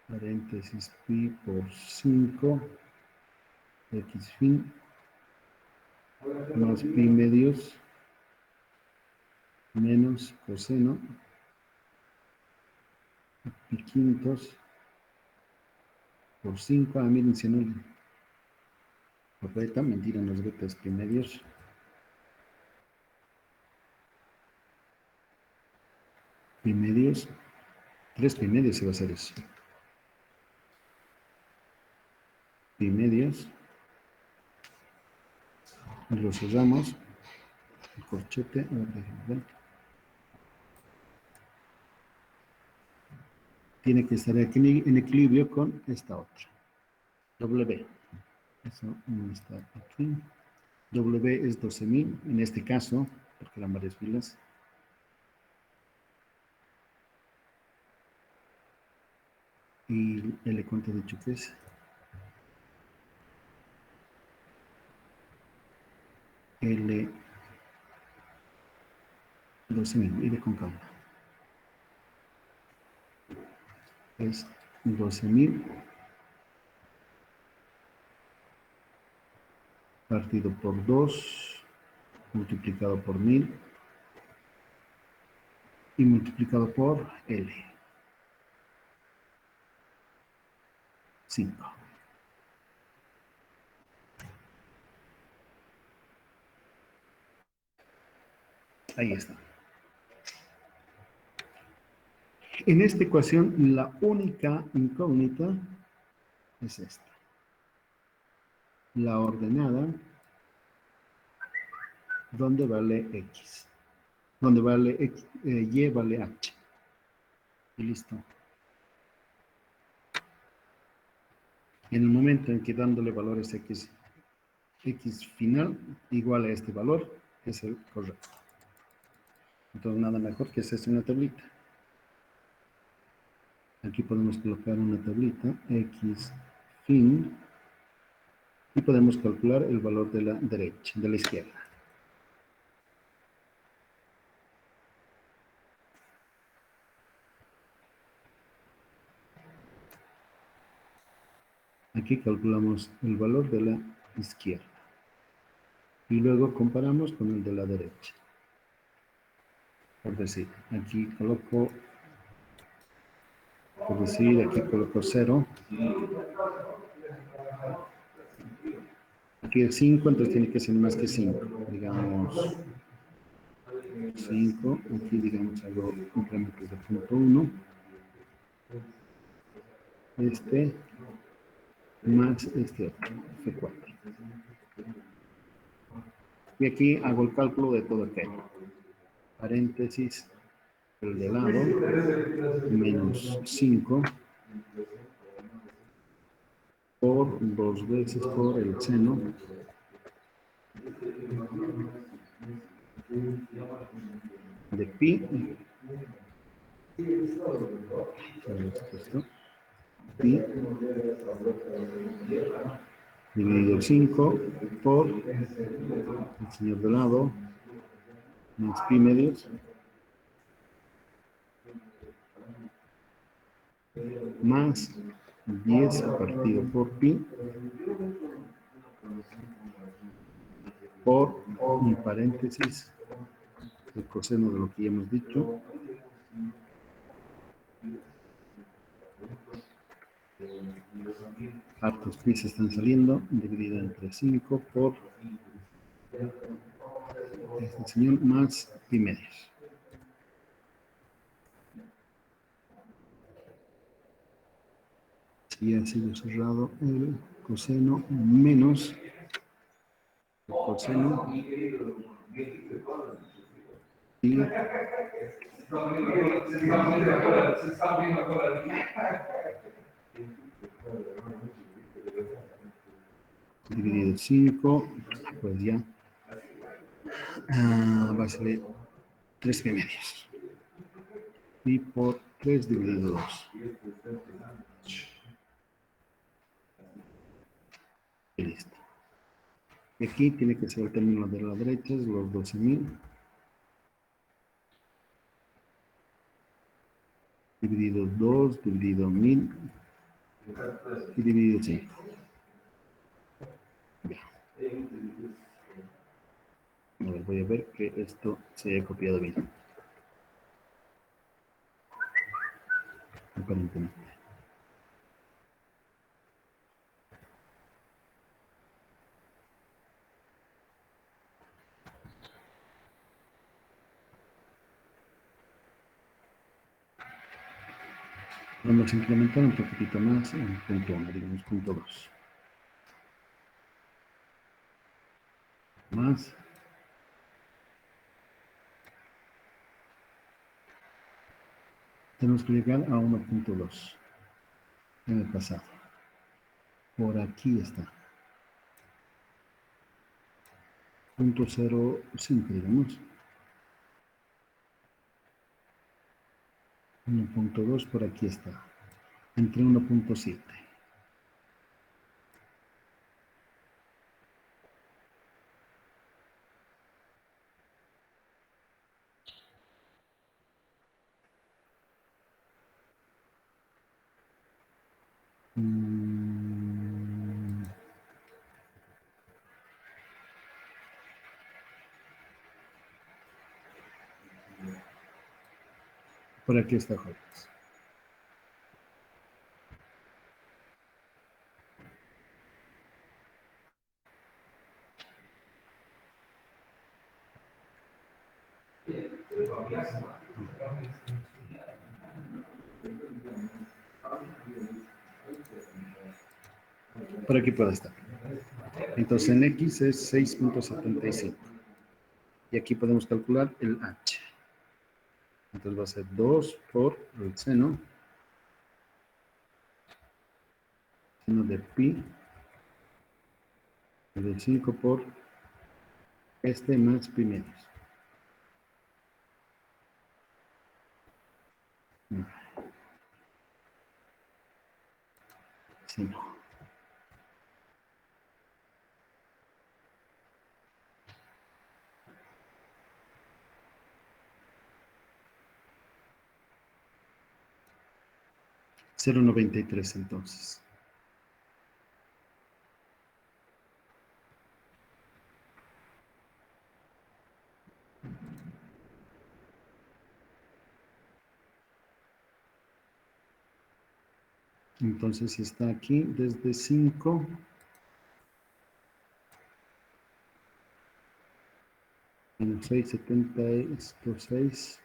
Speaker 1: paréntesis pi por 5, X fin, más pi medios, menos coseno, pi quintos, por 5, miren, si no, por beta, mentira, no es beta, es pi medios, pi medios, 3 pi medios se va a hacer eso, pi medios, y lo cerramos, el corchete, a ver, déjenme ver. Tiene que estar aquí en equilibrio con esta otra. W. Eso no está aquí. W es 12.000 en este caso, porque eran varias filas. Y L, ¿cuánto he dicho que es? L, 12.000, iré con calma. Es 12.000 partido por 2, multiplicado por 1000 y multiplicado por L. 5. Ahí está. En esta ecuación, la única incógnita es esta. La ordenada donde vale X. Donde vale X, Y vale H. Y listo. En el momento en que dándole valores x final igual a este valor, es el correcto. Entonces, nada mejor que hacerse una tablita. Aquí podemos colocar una tablita, x fin, y podemos calcular el valor de la derecha, de la izquierda. Aquí calculamos el valor de la izquierda. Y luego comparamos con el de la derecha. Por decir, aquí coloco, aquí coloco 0. Aquí es 5, entonces tiene que ser más que 5. Digamos 5, aquí digamos hago incrementos de punto 1. Este más este otro, F4. Y aquí hago el cálculo de todo aquello. Paréntesis, el de lado, menos 5 por 2 veces por el seno de pi. Pi dividido 5 por el señor de lado más pi medios más 10 partido por pi por un paréntesis el coseno de lo que ya hemos dicho hartos pi se están saliendo dividido entre 5 por este señor más pi medios. Si ha sido cerrado el coseno menos el coseno y dividido 5, pues ya va a salir 3 pi medios. Y por 3 dividido 2. Y listo. Y aquí tiene que ser el término de la derecha, es los 12.000. Dividido 2, dividido 1000 y dividido 5. Ya. A ver, voy a ver que esto se haya copiado bien. Aparentemente. Vamos a incrementar un poquitito más en punto 1, digamos punto 2. Más. Tenemos que llegar a 1.2 en el pasado. Por aquí está. 0.05, digamos. 1.2 por aquí está. Entre 1.7. Por aquí está jóvenes. Por aquí puede estar. Entonces en X es 6.75. Y aquí podemos calcular el H. Entonces va a ser 2 por el seno seno de pi de 5 por este más pi medios. Sí, no. Cero 93 entonces. Entonces está aquí desde 5 menos 6, 70, esto 6,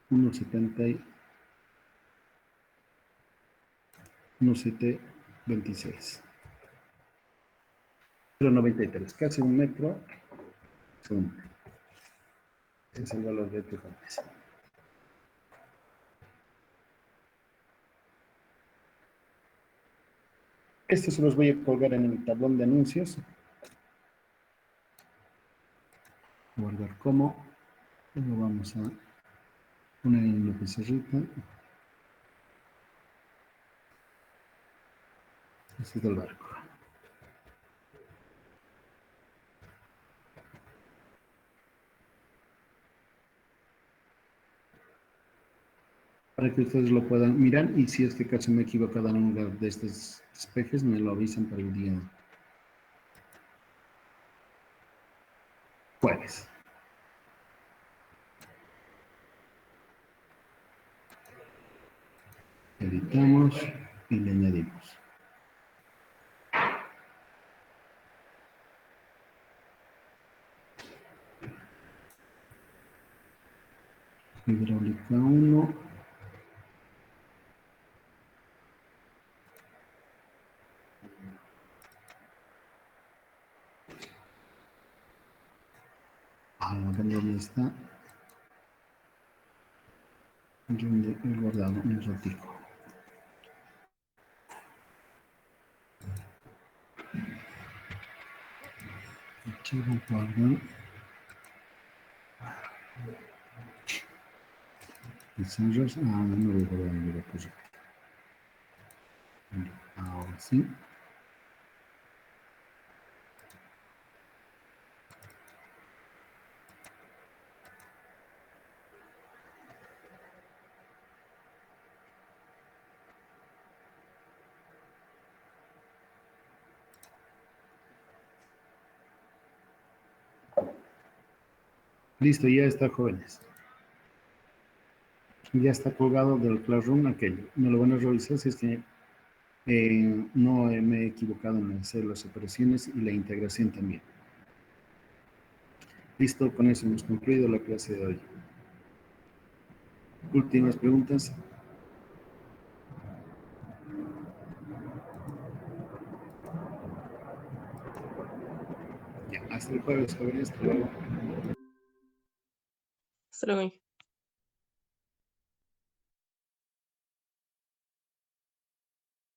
Speaker 1: 1, 70, 1, 7, 26. 0,93, casi un metro. Segundo. Ese es el valor de tu cabeza. Estos se los voy a colgar en el tablón de anuncios. Guardar como. Luego vamos a poner en la pizarrita. Este es el barco. Para que ustedes lo puedan mirar y si es que acaso me he equivocado en un lugar de estos espejes, me lo avisan para el día jueves. Editamos y le añadimos. Hidráulica 1. ¿Dónde está? ¿Dónde he guardado un ratico? Archivo guarda. Pizarras. No me voy a guardar en el proyecto. Ahora sí. Listo, ya está, jóvenes. Ya está colgado del Classroom aquello. Me lo van a revisar si es que no me he equivocado en hacer las operaciones y la integración también. Listo, con eso hemos concluido la clase de hoy. Últimas preguntas. Ya, hasta el jueves, jóvenes. Hasta luego.
Speaker 7: Hasta luego.